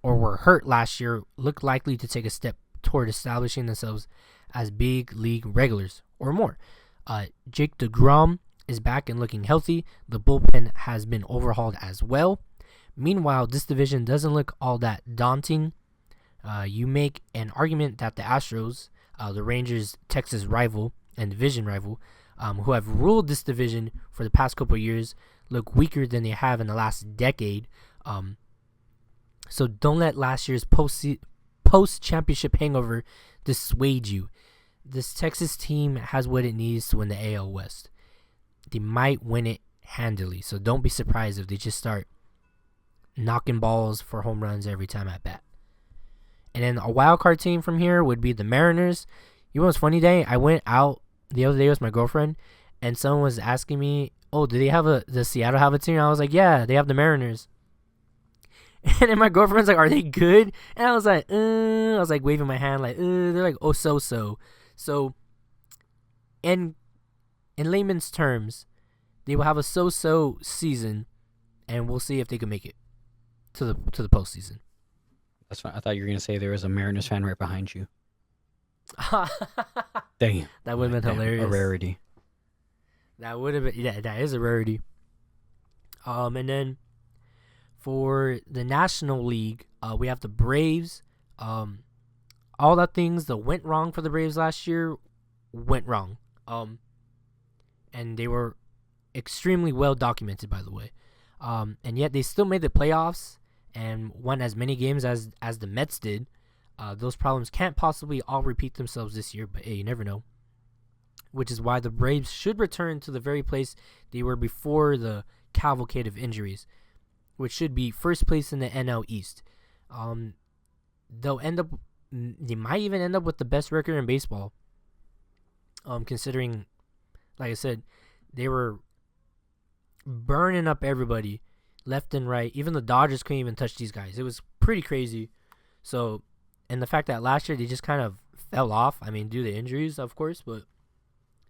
or were hurt last year look likely to take a step toward establishing themselves as big league regulars or more. Jake DeGrom is back and looking healthy. The bullpen has been overhauled as well. Meanwhile, this division doesn't look all that daunting. You make an argument that the Astros, the Rangers' Texas rival and division rival, who have ruled this division for the past couple of years, look weaker than they have in the last decade. So don't let last year's post-championship hangover dissuade you. This Texas team has what it needs to win the AL West. They might win it handily, so don't be surprised if they just start knocking balls for home runs every time at bat. And then a wild card team from here would be the Mariners. You know what's funny, Day? I went out the other day with my girlfriend, and someone was asking me, "Oh, does Seattle have a team?" I was like, "Yeah, they have the Mariners." And then my girlfriend's like, "Are they good?" And I was like, waving my hand like, they're like, "Oh, so." So, in layman's terms, they will have a so-so season, and we'll see if they can make it to the postseason. That's fine. I thought you were gonna say there was a Mariners fan right behind you. Dang, that would have been hilarious. A rarity. That would have been, yeah, that is a rarity. And then for the National League, we have the Braves. All the things that went wrong for the Braves last year went wrong. And they were extremely well documented, by the way. And yet they still made the playoffs and won as many games as the Mets did. Those problems can't possibly all repeat themselves this year, but hey, you never know. Which is why the Braves should return to the very place they were before the cavalcade of injuries, which should be first place in the NL East. They might even end up with the best record in baseball. Considering, like I said, they were burning up everybody left and right. Even the Dodgers couldn't even touch these guys. It was pretty crazy. So, and the fact that last year they just kind of fell off. I mean, due to injuries, of course, but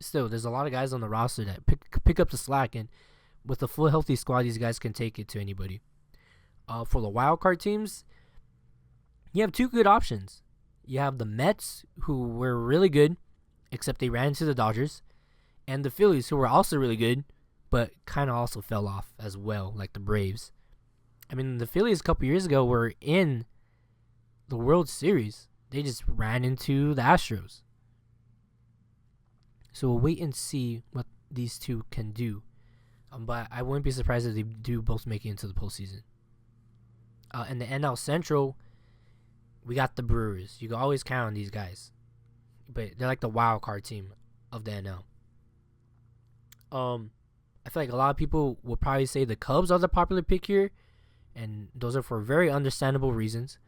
still, there's a lot of guys on the roster that pick up the slack, and with a full healthy squad, these guys can take it to anybody. For the wild card teams, you have two good options. You have the Mets, who were really good, except they ran into the Dodgers, and the Phillies, who were also really good, but kind of also fell off as well, like the Braves. I mean, the Phillies a couple years ago were in the World Series. They just ran into the Astros. So we'll wait and see what these two can do. But I wouldn't be surprised if they do both make it into the postseason. In the NL Central, we got the Brewers. You can always count on these guys, but they're like the wild card team of the NL. I feel like a lot of people will probably say the Cubs are the popular pick here, and those are for very understandable reasons.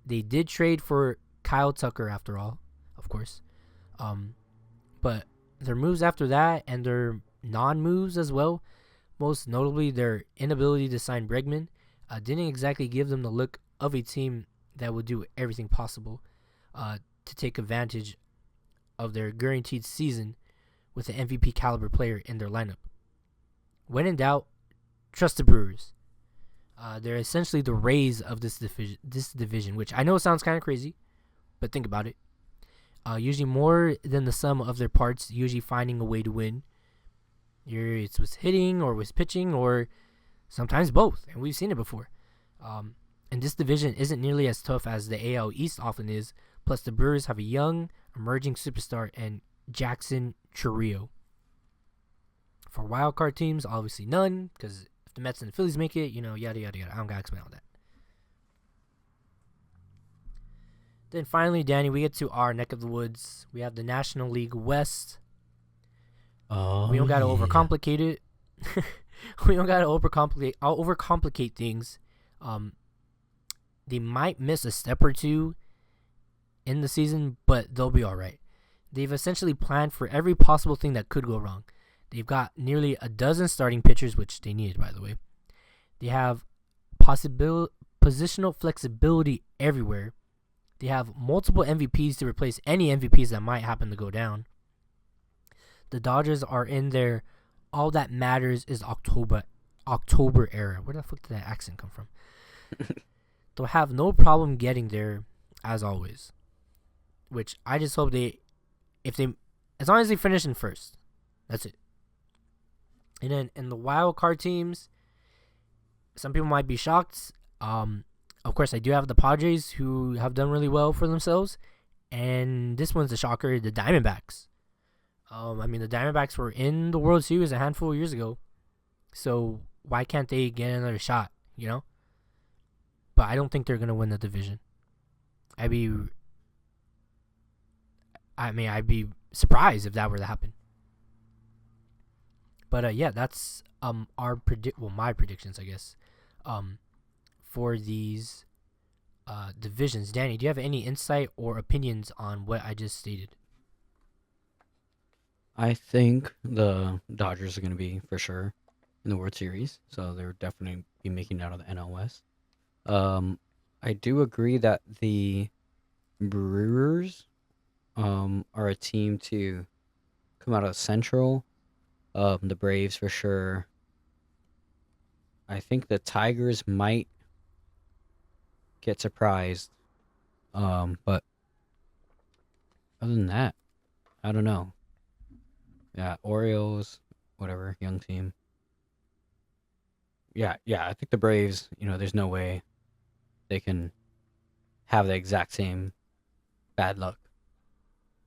They did trade for Kyle Tucker after all, of course. But their moves after that and their non-moves as well, most notably their inability to sign Bregman, didn't exactly give them the look of a team that would do everything possible to take advantage of their guaranteed season with an MVP caliber player in their lineup. When in doubt, trust the Brewers. They're essentially the Rays of this division, which I know sounds kind of crazy, but think about it. Usually more than the sum of their parts, usually finding a way to win. It's with hitting or with pitching or sometimes both, and we've seen it before. And this division isn't nearly as tough as the AL East often is, plus the Brewers have a young, emerging superstar in Jackson Chourio. For wildcard teams, obviously none, because if the Mets and the Phillies make it, yada, yada, yada. I don't got to explain all that. Then finally, Danny, we get to our neck of the woods. We have the National League West. We don't got to overcomplicate it. We don't got to overcomplicate things. They might miss a step or two in the season, but they'll be all right. They've essentially planned for every possible thing that could go wrong. They've got nearly a dozen starting pitchers, which they needed, by the way. They have positional flexibility everywhere. They have multiple MVPs to replace any MVPs that might happen to go down. The Dodgers are in their all that matters is October era. Where the fuck did that accent come from? They'll have no problem getting there, as always. Which I just hope as long as they finish in first, that's it. And then in the wild card teams, some people might be shocked. Of course, I do have the Padres, who have done really well for themselves, and this one's a shocker: the Diamondbacks. The Diamondbacks were in the World Series a handful of years ago, so why can't they get another shot? But I don't think they're gonna win the division. I'd be surprised if that were to happen. But yeah, that's my predictions, I guess, for these divisions. Danny, do you have any insight or opinions on what I just stated? I think the Dodgers are going to be for sure in the World Series, so they're definitely be making it out of the NL West. I do agree that the Brewers are a team to come out of the Central. The Braves for sure. I think the Tigers might get surprised. But other than that, I don't know. Yeah, Orioles, whatever, young team. Yeah, I think the Braves, there's no way they can have the exact same bad luck.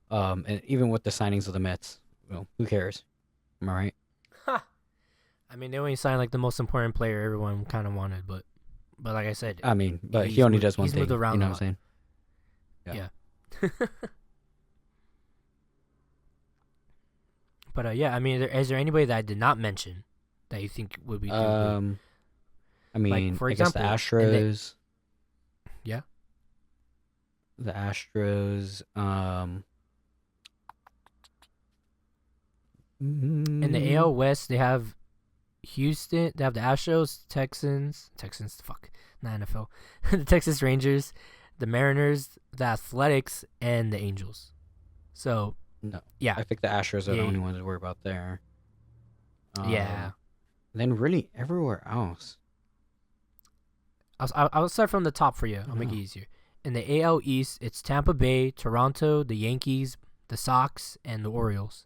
And even with the signings of the Mets, who cares? Am I right? They only signed like the most important player everyone kind of wanted, but like I said, but he only does one thing. Moved around, you know what I'm saying? Yeah. But is there anybody that I did not mention that you think would be? For example, I guess the Astros. Yeah. The Astros. In the AL West, they have Houston. They have the Astros, Texans, not NFL. The Texas Rangers, the Mariners, the Athletics, and the Angels. So no, yeah, I think the Astros are the only ones to worry about there. Yeah. Then really everywhere else. I'll start from the top for you. I'll make it easier. In the AL East, it's Tampa Bay, Toronto, the Yankees, the Sox, and the Orioles.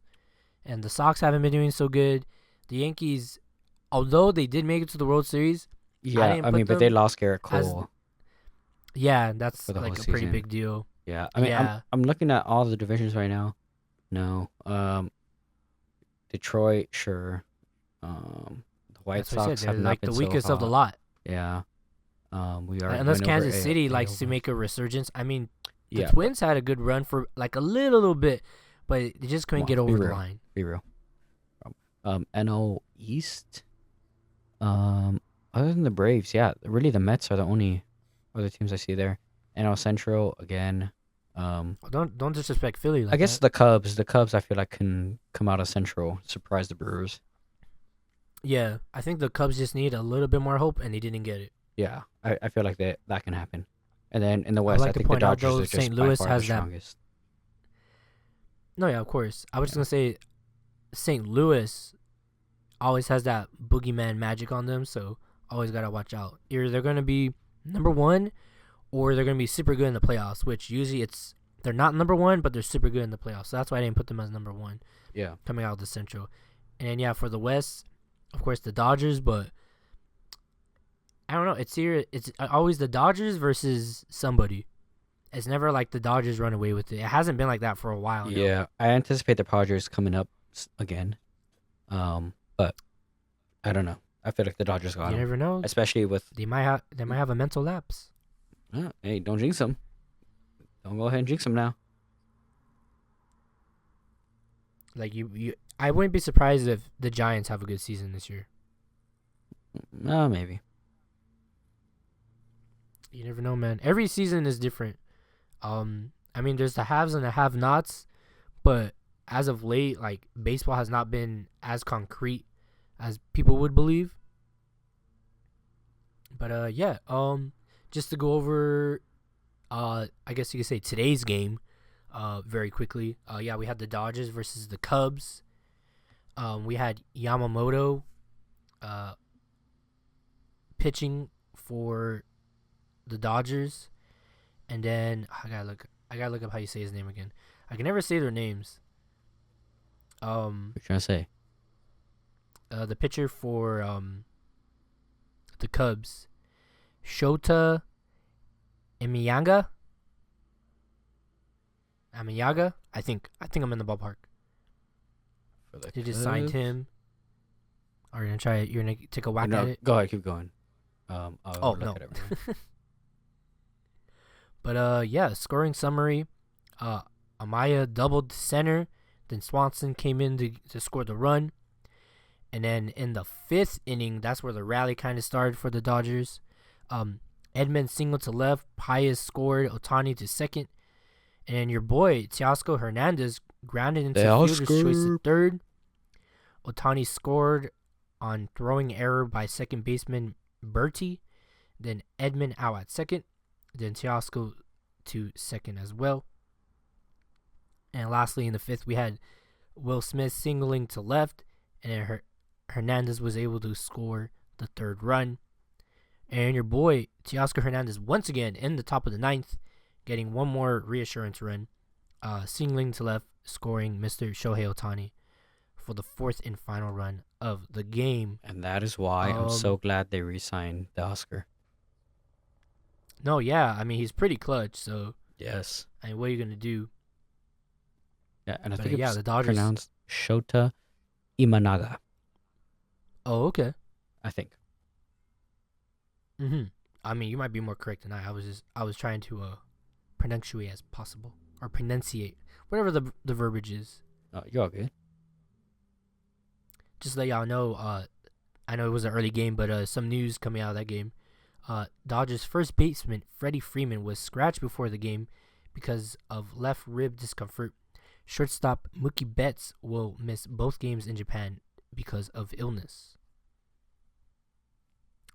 And the Sox haven't been doing so good. The Yankees, although they did make it to the World Series, but they lost Garrett Cole. That's like a pretty big deal. Yeah, I'm looking at all the divisions right now. No, Detroit, sure. The White That's what I said. Sox They're have not like been the so weakest of the hot. lot. Yeah. We are Unless went over Kansas City likes to AL make a resurgence. I mean, the Yeah, Twins had a good run for like a little bit, but they just couldn't Come on, get over the real. line. Be real. NL East. Other than the Braves, yeah, really the Mets are the only other teams I see there. NL Central again. Don't disrespect Philly like I guess that. the Cubs. The Cubs, I feel like can come out of Central, surprise the Brewers. Yeah, I think the Cubs just need a little bit more hope, and they didn't get it. Yeah, I feel like that can happen. And then in the I would West, I like to think the point out Dodgers though, are just St. by Louis far the has that. strongest. No, yeah, of course. I was just Yeah. gonna say, St. Louis always has that boogeyman magic on them, so always gotta watch out. Either they're gonna be number one, or they're gonna be super good in the playoffs. Which usually they're not number one, but they're super good in the playoffs. So that's why I didn't put them as number one Yeah. coming out of the Central. And then, yeah, for the West, of course the Dodgers, but I don't know. It's always the Dodgers versus somebody. It's never like the Dodgers run away with it. It hasn't been like that for a while now. Yeah, I anticipate the Padres coming up again. But I don't know. I feel like the Dodgers got You them, never know. especially with. They might have a mental lapse. Hey, don't jinx them. Don't go ahead and jinx them now. Like I wouldn't be surprised if the Giants have a good season this year. Maybe. You never know, man. Every season is different. I mean, there's the haves and the have-nots, but as of late, like baseball has not been as concrete as people would believe. But yeah. Just to go over, I guess you could say today's game, very quickly. Yeah, we had the Dodgers versus the Cubs. We had Yamamoto, pitching for the Dodgers, and then I gotta look up how you say his name again. I can never say their names. What you trying to say? The pitcher for the Cubs, Shota Amiyaga. I think I'm in the ballpark. For the They just signed Cubs? him. Are you gonna try it? You're gonna take a whack No, at it? go ahead, keep going. I'll Oh, look no. at it right now. But yeah, scoring summary. Amaya doubled center. Then Swanson came in to score the run. And then in the fifth inning, that's where the rally kind of started for the Dodgers. Edman singled to left. Paez scored. Otani to second. And then your boy, Teoscar Hernandez, grounded into fielder's choice at third. Otani scored on throwing error by second baseman Bertie. Then Edman out at second. Then Teoscar to second as well. And lastly, in the fifth, we had Will Smith singling to left. And then Hernandez was able to score the third run. And your boy, Teoscar Hernandez, once again in the top of the ninth, getting one more reassurance run. Singling to left, scoring Mr. Shohei Otani for the fourth and final run of the game. And that is why I'm so glad they re-signed the Oscar. No, yeah, I mean, he's pretty clutch, so Yes. I mean, what are you going to do? Yeah, and I But think yeah, it's the Dodgers. pronounced Shota Imanaga, Oh, okay. I think. I mean, you might be more correct than I was trying to pronunciate as possible. Or pronunciate. Whatever the verbiage is. You're all good. Just to let y'all know, I know it was an early game, but some news coming out of that game. Dodgers first baseman Freddie Freeman was scratched before the game because of left rib discomfort. Shortstop Mookie Betts will miss both games in Japan because of illness.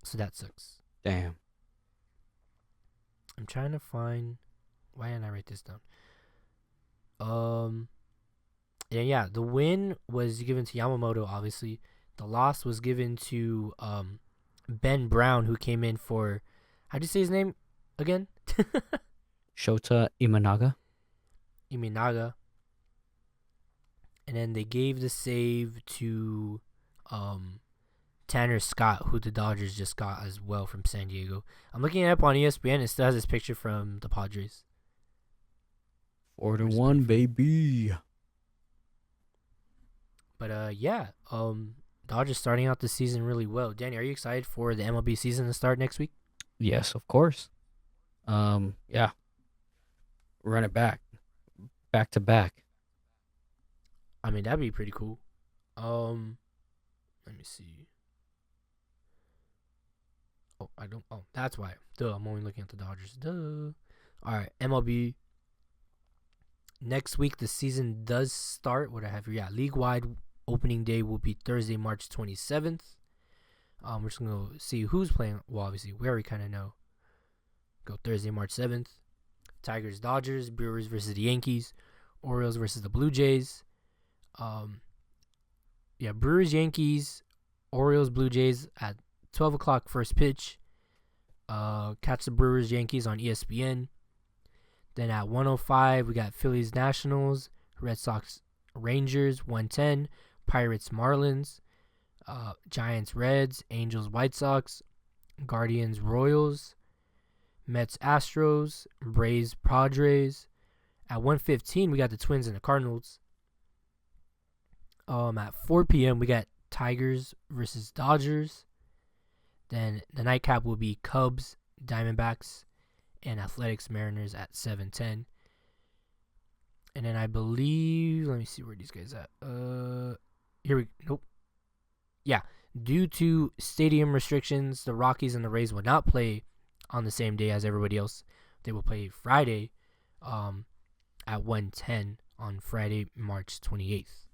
So that sucks. Damn. I'm trying to find. Why didn't I write this down? And yeah, the win was given to Yamamoto, obviously. The loss was given to Ben Brown, who came in for. How'd you say his name again? Shota Imanaga. Iminaga. And then they gave the save to Tanner Scott, who the Dodgers just got as well from San Diego. I'm looking it up on ESPN. It still has this picture from the Padres. 4-1, baby. But yeah, Dodgers starting out the season really well. Danny, are you excited for the MLB season to start next week? Yes, of course. Yeah, run it back to back. I mean, that'd be pretty cool. Um, Let me see. Oh, I don't. Oh, that's why. Duh, I'm only looking at the Dodgers. Duh. All right, MLB. Next week, the season does start. What I have here, yeah, league-wide opening day will be Thursday, March 27th. We're just gonna see who's playing. Well, obviously, we already kind of know. Go Thursday, March 7th. Tigers, Dodgers, Brewers versus the Yankees, Orioles versus the Blue Jays. Yeah, Brewers, Yankees, Orioles, Blue Jays at 12 o'clock first pitch. Catch the Brewers, Yankees on ESPN. Then at 1:05, we got Phillies, Nationals, Red Sox, Rangers, 1:10, Pirates, Marlins, Giants, Reds, Angels, White Sox, Guardians, Royals, Mets, Astros, Braves, Padres. At 1:15, we got the Twins and the Cardinals. At 4 p.m., we got Tigers versus Dodgers. Then the nightcap will be Cubs, Diamondbacks, and Athletics, Mariners at 7:10. And then I believe, let me see where these guys at. Nope. Yeah, due to stadium restrictions, the Rockies and the Rays will not play on the same day as everybody else. They will play Friday, at 1:10 on Friday, March 28th.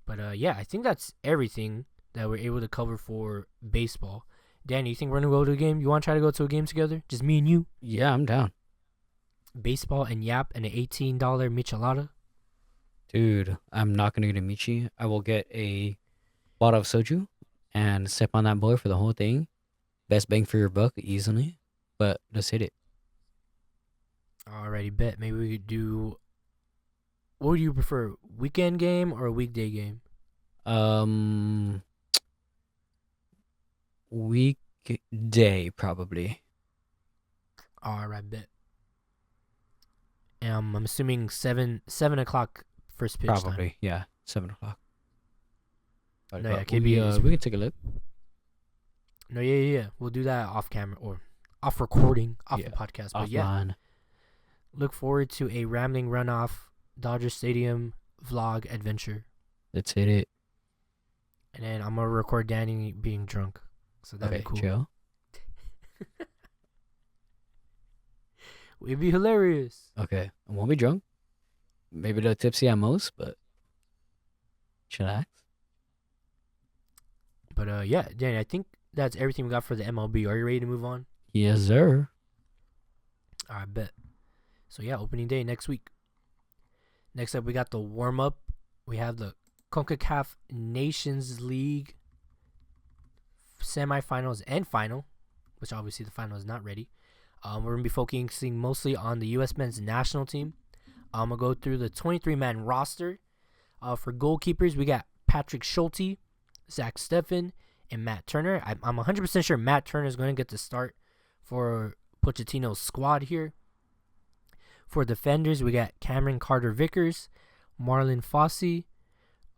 But yeah, I think that's everything that we're able to cover for baseball. Danny, you think we're gonna go to a game? You want to try to go to a game together? Just me and you? Yeah, I'm down. Baseball and Yap and an $18 michelada? Dude, I'm not gonna get a Michi. I will get a bottle of soju and sip on that boy for the whole thing. Best bang for your buck, easily. But let's hit it. Alrighty, bet. Maybe we could do. What would you prefer, weekend game or a weekday game? Weekday probably. Alright, bet. I'm assuming 7 o'clock first pitch time. Probably, yeah, 7 o'clock. No, yeah, we can take a look. No, yeah. We'll do that off camera or off recording, off the podcast. But offline. yeah, look forward to a rambling runoff Dodger Stadium vlog adventure. Let's hit it. And then I'm gonna record Danny being drunk, so that'd be cool. Chill. It'd be hilarious. Okay, I won't be drunk. Maybe a little tipsy at most, but chillax. But yeah, Danny, I think that's everything we got for the MLB. Are you ready to move on? Yes, sir. I bet. So yeah, opening day next week. Next up, we got the warm-up. We have the CONCACAF Nations League semifinals and final, which obviously the final is not ready. We're going to be focusing mostly on the U.S. men's national team. I'm going to go through the 23-man roster. For goalkeepers, we got Patrick Schulte, Zach Steffen, and Matt Turner. I'm 100% sure Matt Turner is going to get the start for Pochettino's squad here. For defenders, we got Cameron Carter-Vickers, Marlon Fossey,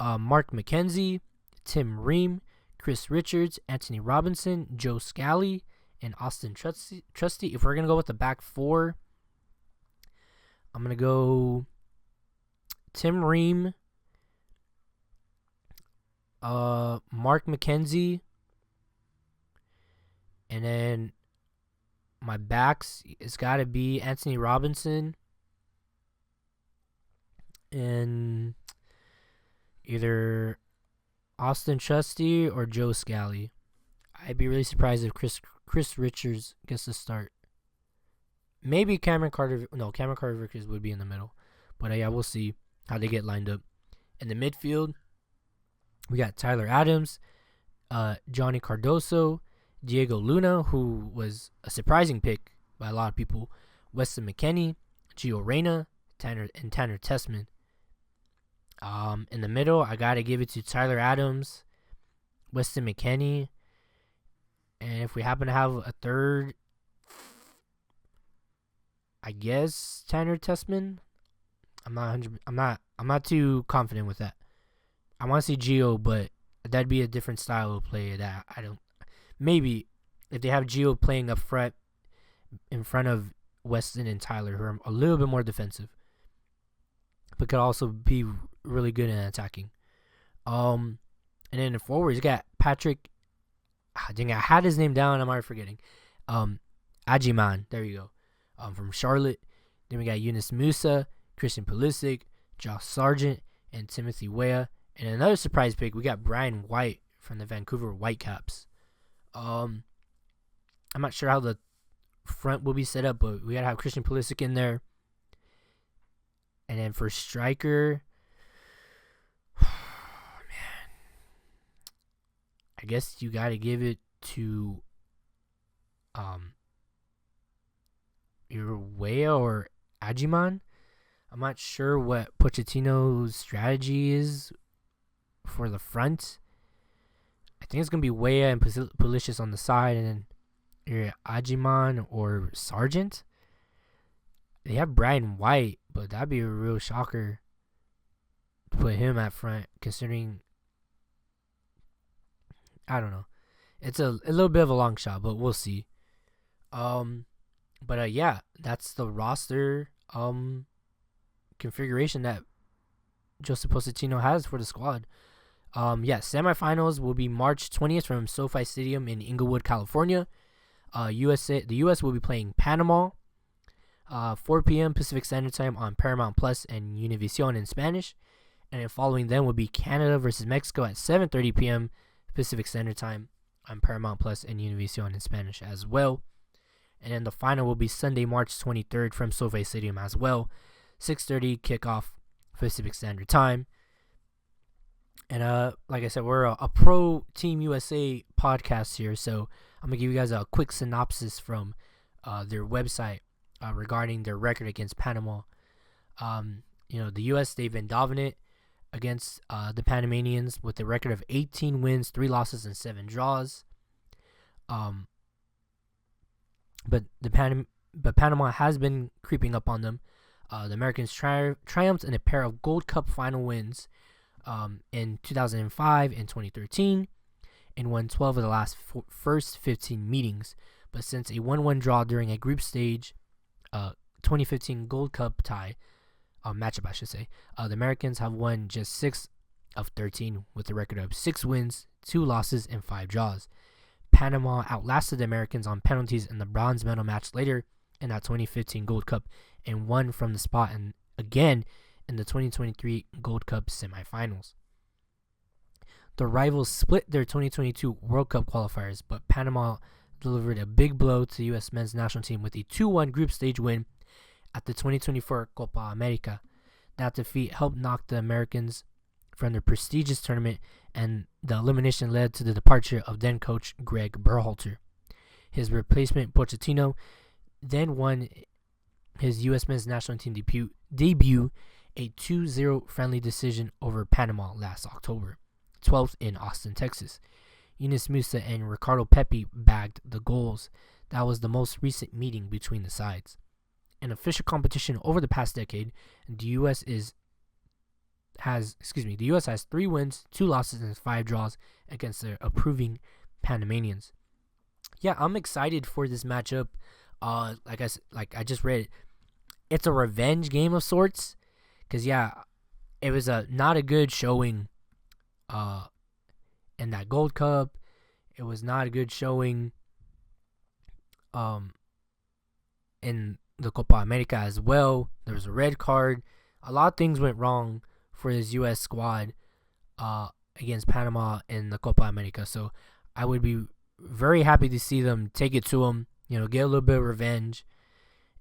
Mark McKenzie, Tim Ream, Chris Richards, Anthony Robinson, Joe Scally, and Austin Trusty. If we're going to go with the back four, I'm going to go Tim Ream, Mark McKenzie, and then my backs, it's got to be Anthony Robinson and either Austin Trusty or Joe Scally. I'd be really surprised if Chris Richards gets the start. Maybe Cameron Carter-Vickers would be in the middle. But yeah, we'll see how they get lined up. In the midfield, we got Tyler Adams, Johnny Cardoso, Diego Luna, who was a surprising pick by a lot of people, Weston McKennie, Gio Reyna, Tanner Tessman. In the middle, I got to give it to Tyler Adams, Weston McKennie, and if we happen to have a third, I guess Tanner Tessman. I'm not too confident with that. I want to see Gio, but that'd be a different style of play that I don't. Maybe if they have Gio playing up front in front of Weston and Tyler, who are a little bit more defensive, but could also be really good in attacking. And then the forwards, you got Patrick. Dang, I had his name down. I'm already forgetting. Ajiman, there you go. From Charlotte. Then we got Yunus Musa, Christian Pulisic, Josh Sargent, and Timothy Weah. And another surprise pick, we got Brian White from the Vancouver Whitecaps. I'm not sure how the front will be set up, but we gotta have Christian Pulisic in there. And then for striker, man, I guess you gotta give it to either Weah or Ajiman. I'm not sure what Pochettino's strategy is for the front. I think it's going to be Weah and Pulisic on the side, and then either Ajiman or Sargent. They have Brian White, but that'd be a real shocker to put him at front, considering, I don't know. It's a little bit of a long shot, but we'll see. But yeah, that's the roster configuration that Joseph Pochettino has for the squad. Semifinals will be March 20th from SoFi Stadium in Inglewood, California. The U.S. will be playing Panama, 4 p.m. Pacific Standard Time on Paramount Plus and Univision in Spanish. And then following them will be Canada versus Mexico at 7:30 p.m. Pacific Standard Time on Paramount Plus and Univision in Spanish as well. And then the final will be Sunday, March 23rd from SoFi Stadium as well. 6:30 kickoff Pacific Standard Time. And like I said, we're a pro Team USA podcast here, so I'm going to give you guys a quick synopsis from their website regarding their record against Panama. The U.S., they've been dominant against the Panamanians with a record of 18 wins, 3 losses, and 7 draws. But Panama has been creeping up on them. The Americans triumphed in a pair of Gold Cup final wins in 2005 and 2013 and won 12 of the last first 15 meetings. But since a 1-1 draw during a group stage 2015 Gold Cup matchup, I should say, the Americans have won just 6 of 13 with a record of 6 wins, 2 losses, and 5 draws. Panama outlasted the Americans on penalties in the bronze medal match later in that 2015 Gold Cup and won from the spot and again in the 2023 Gold Cup semifinals. The rivals split their 2022 World Cup qualifiers, but Panama delivered a big blow to the U.S. men's national team with a 2-1 group stage win at the 2024 Copa America. That defeat helped knock the Americans from their prestigious tournament, and the elimination led to the departure of then coach Greg Berhalter. His replacement, Pochettino, then won his U.S. men's national team debut a 2-0 friendly decision over Panama last October 12th in Austin, Texas. Yunus Musa and Ricardo Pepi bagged the goals. That was the most recent meeting between the sides. In official competition over the past decade, the U.S. has 3 wins, 2 losses, and 5 draws against their approving Panamanians. Yeah, I'm excited for this matchup. Like I just read, it's a revenge game of sorts. Cause it was not a good showing. In that Gold Cup, it was not a good showing. In the Copa America as well, there was a red card. A lot of things went wrong for this U.S. squad against Panama in the Copa America. So I would be very happy to see them take it to them, get a little bit of revenge,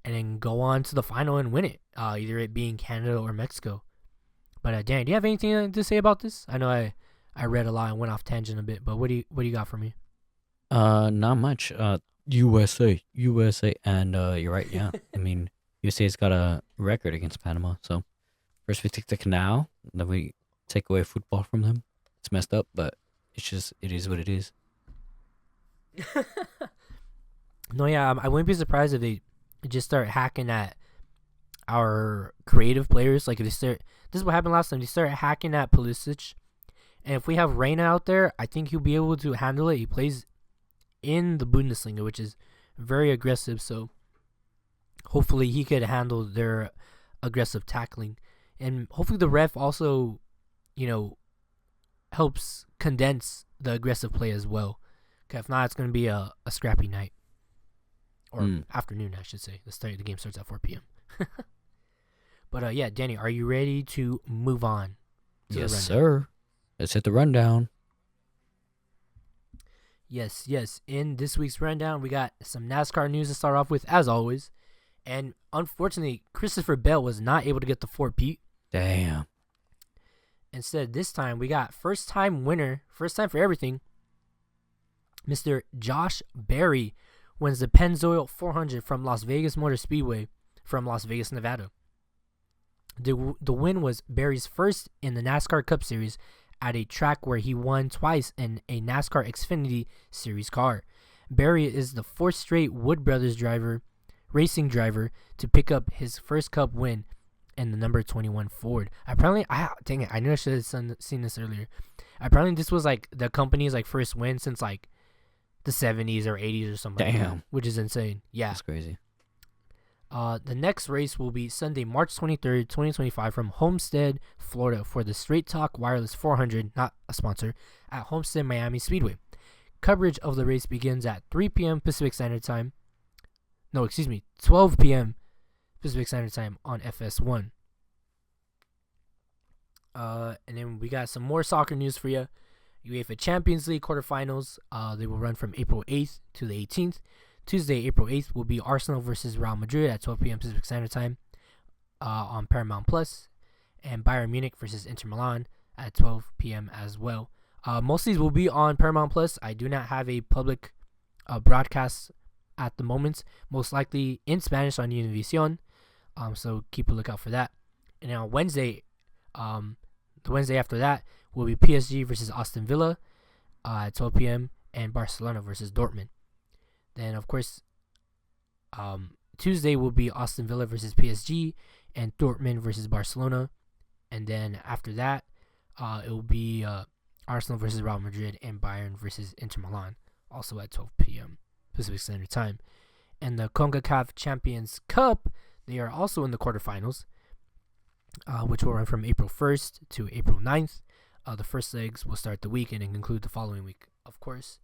and then go on to the final and win it, either it being Canada or Mexico. But Dan, do you have anything to say about this? I know I read a lot and went off tangent a bit, but what do you got for me? Not much. USA, and you're right. Yeah, I mean, USA's got a record against Panama. So first we take the canal, then we take away football from them. It's messed up, but it is what it is. No, yeah, I wouldn't be surprised if they just start hacking at our creative players. Like if this is what happened last time. They started hacking at Pulisic And if we have Reina out there, I think he'll be able to handle it. He plays in the Bundesliga, which is very aggressive. So hopefully he could handle their aggressive tackling. And hopefully the ref also, helps condense the aggressive play as well. Okay, if not, it's going to be a scrappy night. Or afternoon, I should say. The game starts at 4 p.m. But, yeah, Danny, are you ready to move on? Yes, sir. Let's hit the rundown. Yes. In this week's rundown, we got some NASCAR news to start off with, as always. And unfortunately, Christopher Bell was not able to get the 4-peat. Damn. Instead, this time, we got first-time winner, first time for everything, Mr. Josh Berry wins the Pennzoil 400 from Las Vegas Motor Speedway from Las Vegas, Nevada. The win was Berry's first in the NASCAR Cup Series at a track where he won twice in a NASCAR Xfinity Series car. Berry is the fourth straight Wood Brothers racing driver to pick up his first Cup win in the number 21 Ford. Apparently, dang it, I knew I should have seen this earlier. Apparently, this was like the company's like first win since like the 70s or 80s or something. Damn. Like that, which is insane. Yeah. That's crazy. The next race will be Sunday, March 23rd, 2025 from Homestead, Florida for the Straight Talk Wireless 400, not a sponsor, at Homestead Miami Speedway. Coverage of the race begins at 3 p.m. Pacific Standard Time. 12 p.m. Pacific Standard Time on FS1. And then we got some more soccer news for you. UEFA Champions League quarterfinals. They will run from April 8th to the 18th. Tuesday, April 8th, will be Arsenal versus Real Madrid at 12 p.m. Pacific Standard Time on Paramount Plus, and Bayern Munich versus Inter Milan at 12 p.m. as well. Most of these will be on Paramount Plus. I do not have a public broadcast at the moment. Most likely in Spanish on Univision. So keep a lookout for that. And then on Wednesday, the Wednesday after that will be PSG versus Aston Villa at 12 p.m. and Barcelona versus Dortmund. Then, of course, Tuesday will be Aston Villa versus PSG and Dortmund versus Barcelona. And then after that, it will be Arsenal versus Real Madrid and Bayern versus Inter Milan, also at 12 p.m. Pacific Standard Time. And the CONCACAF Champions Cup, they are also in the quarterfinals, which will run from April 1st to April 9th. The first legs will start the weekend and conclude the following week, of course.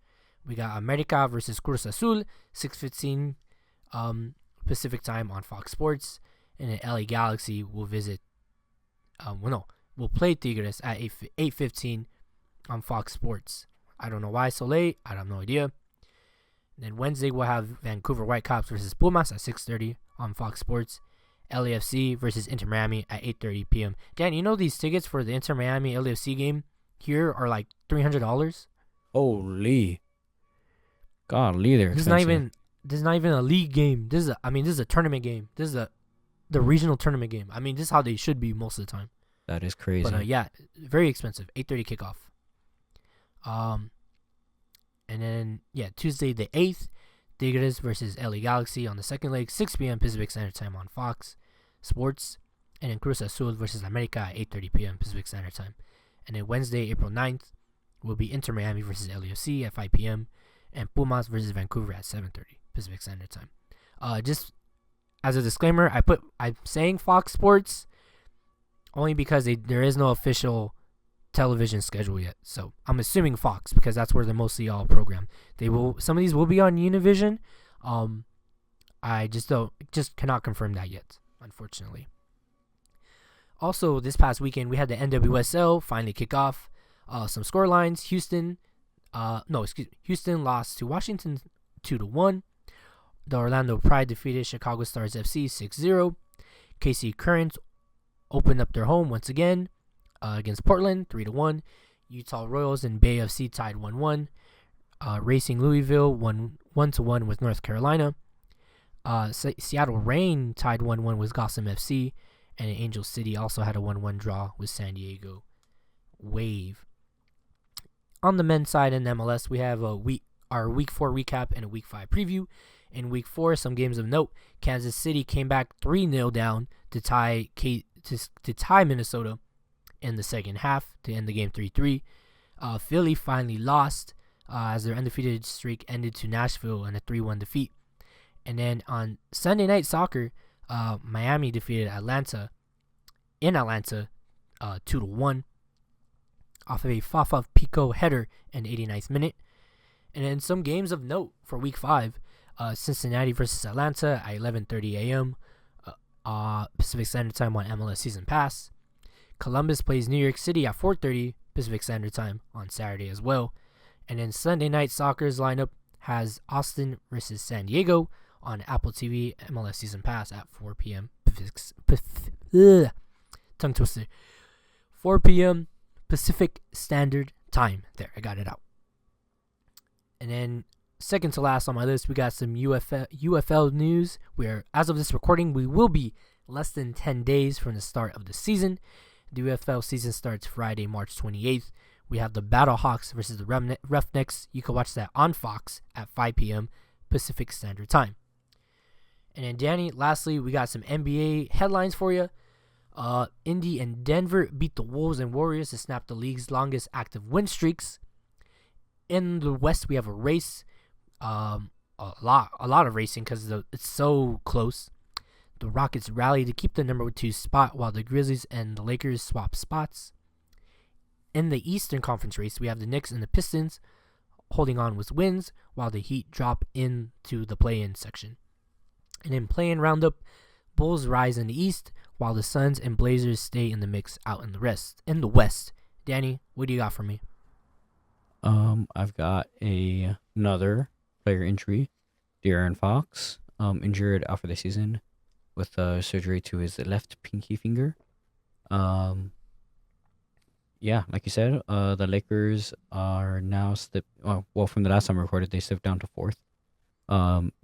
We got America versus Cruz Azul, 6:15 Pacific Time on Fox Sports. And then LA Galaxy will will play Tigres at 8:15 on Fox Sports. I don't know why so late. I have no idea. And then Wednesday we'll have Vancouver Whitecaps versus Pumas at 6:30 on Fox Sports. LAFC versus Inter Miami at 8:30 p.m. Dan, you know these tickets for the Inter Miami LAFC game here are like $300? Holy. Godly, they're expensive. This is not even a league game. This is a tournament game. This is the regional tournament game. I mean, this is how they should be most of the time. That is crazy. But yeah, very expensive. 8:30 kickoff. And then Tuesday the 8th, Tigres versus LA Galaxy on the second leg, 6 p.m. Pacific Standard Time on Fox Sports. And then Cruz Azul versus America at 8:30 p.m. Pacific Standard Time. And then Wednesday, April 9th, will be Inter Miami versus LAFC at 5 p.m. and Pumas versus Vancouver at 7:30 Pacific Standard Time. Just as a disclaimer, I'm saying Fox Sports only because there is no official television schedule yet. So I'm assuming Fox because that's where they're mostly all programmed. Some of these will be on Univision. I just cannot confirm that yet, unfortunately. Also, this past weekend we had the NWSL finally kick off. Some score lines: Houston lost to Washington 2-1. The Orlando Pride defeated Chicago Stars FC 6-0. KC Current opened up their home once again against Portland 3-1. Utah Royals and Bay FC tied 1-1. Racing Louisville won 1-1 with North Carolina. Seattle Reign tied 1-1 with Gotham FC, and Angel City also had a 1-1 draw with San Diego Wave. On the men's side in MLS, we have our Week 4 recap and a Week 5 preview. In Week 4, some games of note: Kansas City came back 3-0 down to tie Minnesota in the second half to end the game 3-3. Philly finally lost as their undefeated streak ended to Nashville in a 3-1 defeat. And then on Sunday Night Soccer, Miami defeated Atlanta in Atlanta 2-1 off of a Fafa Pico header in the 89th minute. And then some games of note for Week 5. Cincinnati versus Atlanta at 11:30 a.m. Pacific Standard Time on MLS Season Pass. Columbus plays New York City at 4:30 Pacific Standard Time on Saturday as well. And then Sunday Night Soccer's lineup has Austin versus San Diego on Apple TV MLS Season Pass at 4 p.m. Tongue twister. 4 p.m. Pacific Standard Time. There, I got it out. And then second to last on my list, we got some UFL news where, as of this recording, we will be less than 10 days from the start of the season. The UFL season starts Friday, March 28th. We have the Battlehawks versus the Roughnecks. You can watch that on Fox at 5 p.m. Pacific Standard Time. And then, Danny, lastly, we got some NBA headlines for you. Indy and Denver beat the Wolves and Warriors to snap the league's longest active win streaks. In the West, we have a race. A lot of racing because it's so close. The Rockets rally to keep the number 2 spot while the Grizzlies and the Lakers swap spots. In the Eastern Conference race, we have the Knicks and the Pistons holding on with wins while the Heat drop into the play-in section. And in play-in roundup, Bulls rise in the East while the Suns and Blazers stay in the mix out in the West. Danny, what do you got for me? I've got another player injury. De'Aaron Fox, injured out for the season with surgery to his left pinky finger. Yeah, like you said, the Lakers are now from the last time I recorded, they slipped down to 4th.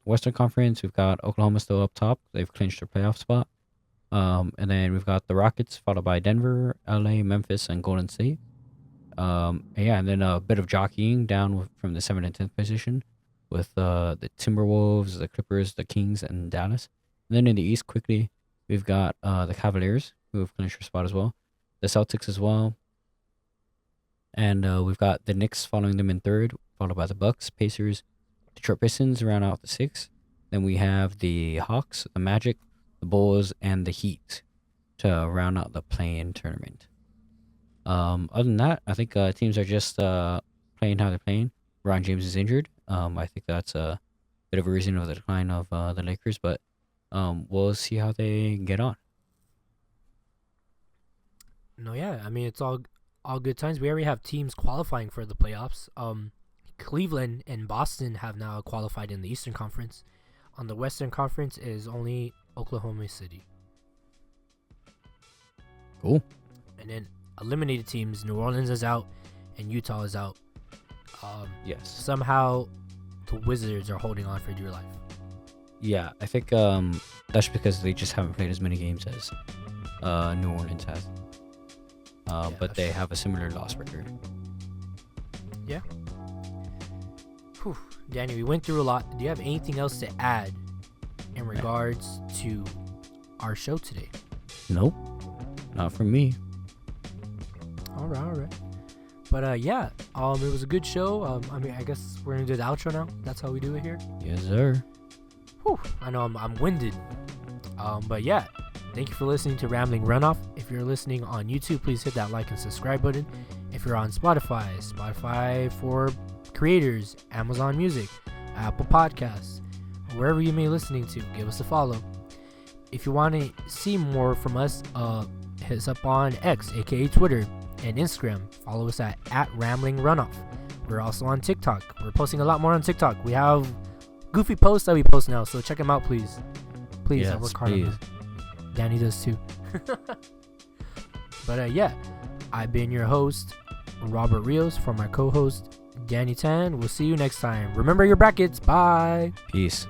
Western Conference, we've got Oklahoma still up top. They've clinched their playoff spot. And then we've got the Rockets, followed by Denver, LA, Memphis, and Golden State. And then a bit of jockeying down from the 7th and 10th position with the Timberwolves, the Clippers, the Kings, and Dallas. And then in the East, quickly, we've got the Cavaliers, who have clinched their spot as well. The Celtics as well. And we've got the Knicks following them in 3rd, followed by the Bucks, Pacers, Detroit Pistons round out the 6th. Then we have the Hawks, the Magic, the Bulls, and the Heat to round out the play-in tournament. Other than that, I think teams are just playing how they're playing. Ron James is injured. I think that's a bit of a reason of the decline of the Lakers, but we'll see how they get on. No, yeah, I mean, it's all good times. We already have teams qualifying for the playoffs. Cleveland and Boston have now qualified in the Eastern Conference. On the Western Conference is only Oklahoma City. Cool. And then eliminated teams, New Orleans is out and Utah is out. Yes. Somehow the Wizards are holding on for dear life. Yeah, I think that's because they just haven't played as many games as New Orleans has. But they have a similar loss record. Yeah. Whew. Danny, we went through a lot. Do you have anything else to add in regards to our show today? Nope. Not from me. All right. But it was a good show. I mean, I guess we're gonna do the outro now. That's how we do it here. Yes, sir. Whew. I know I'm winded. But yeah, thank you for listening to Rambling Runoff. If you're listening on YouTube, please hit that like and subscribe button. If you're on Spotify for creators, Amazon Music, Apple Podcasts, wherever you may be listening to, give us a follow. If you want to see more from us, hit us up on X, aka Twitter, and Instagram. Follow us at Rambling Runoff. We're also on TikTok. We're posting a lot more on TikTok. We have goofy posts that we post now, so check them out, please. Please, I work hard on them. Danny does too. But I've been your host, Robert Rios, for my co-host, Danny Tan. We'll see you next time. Remember your brackets. Bye. Peace.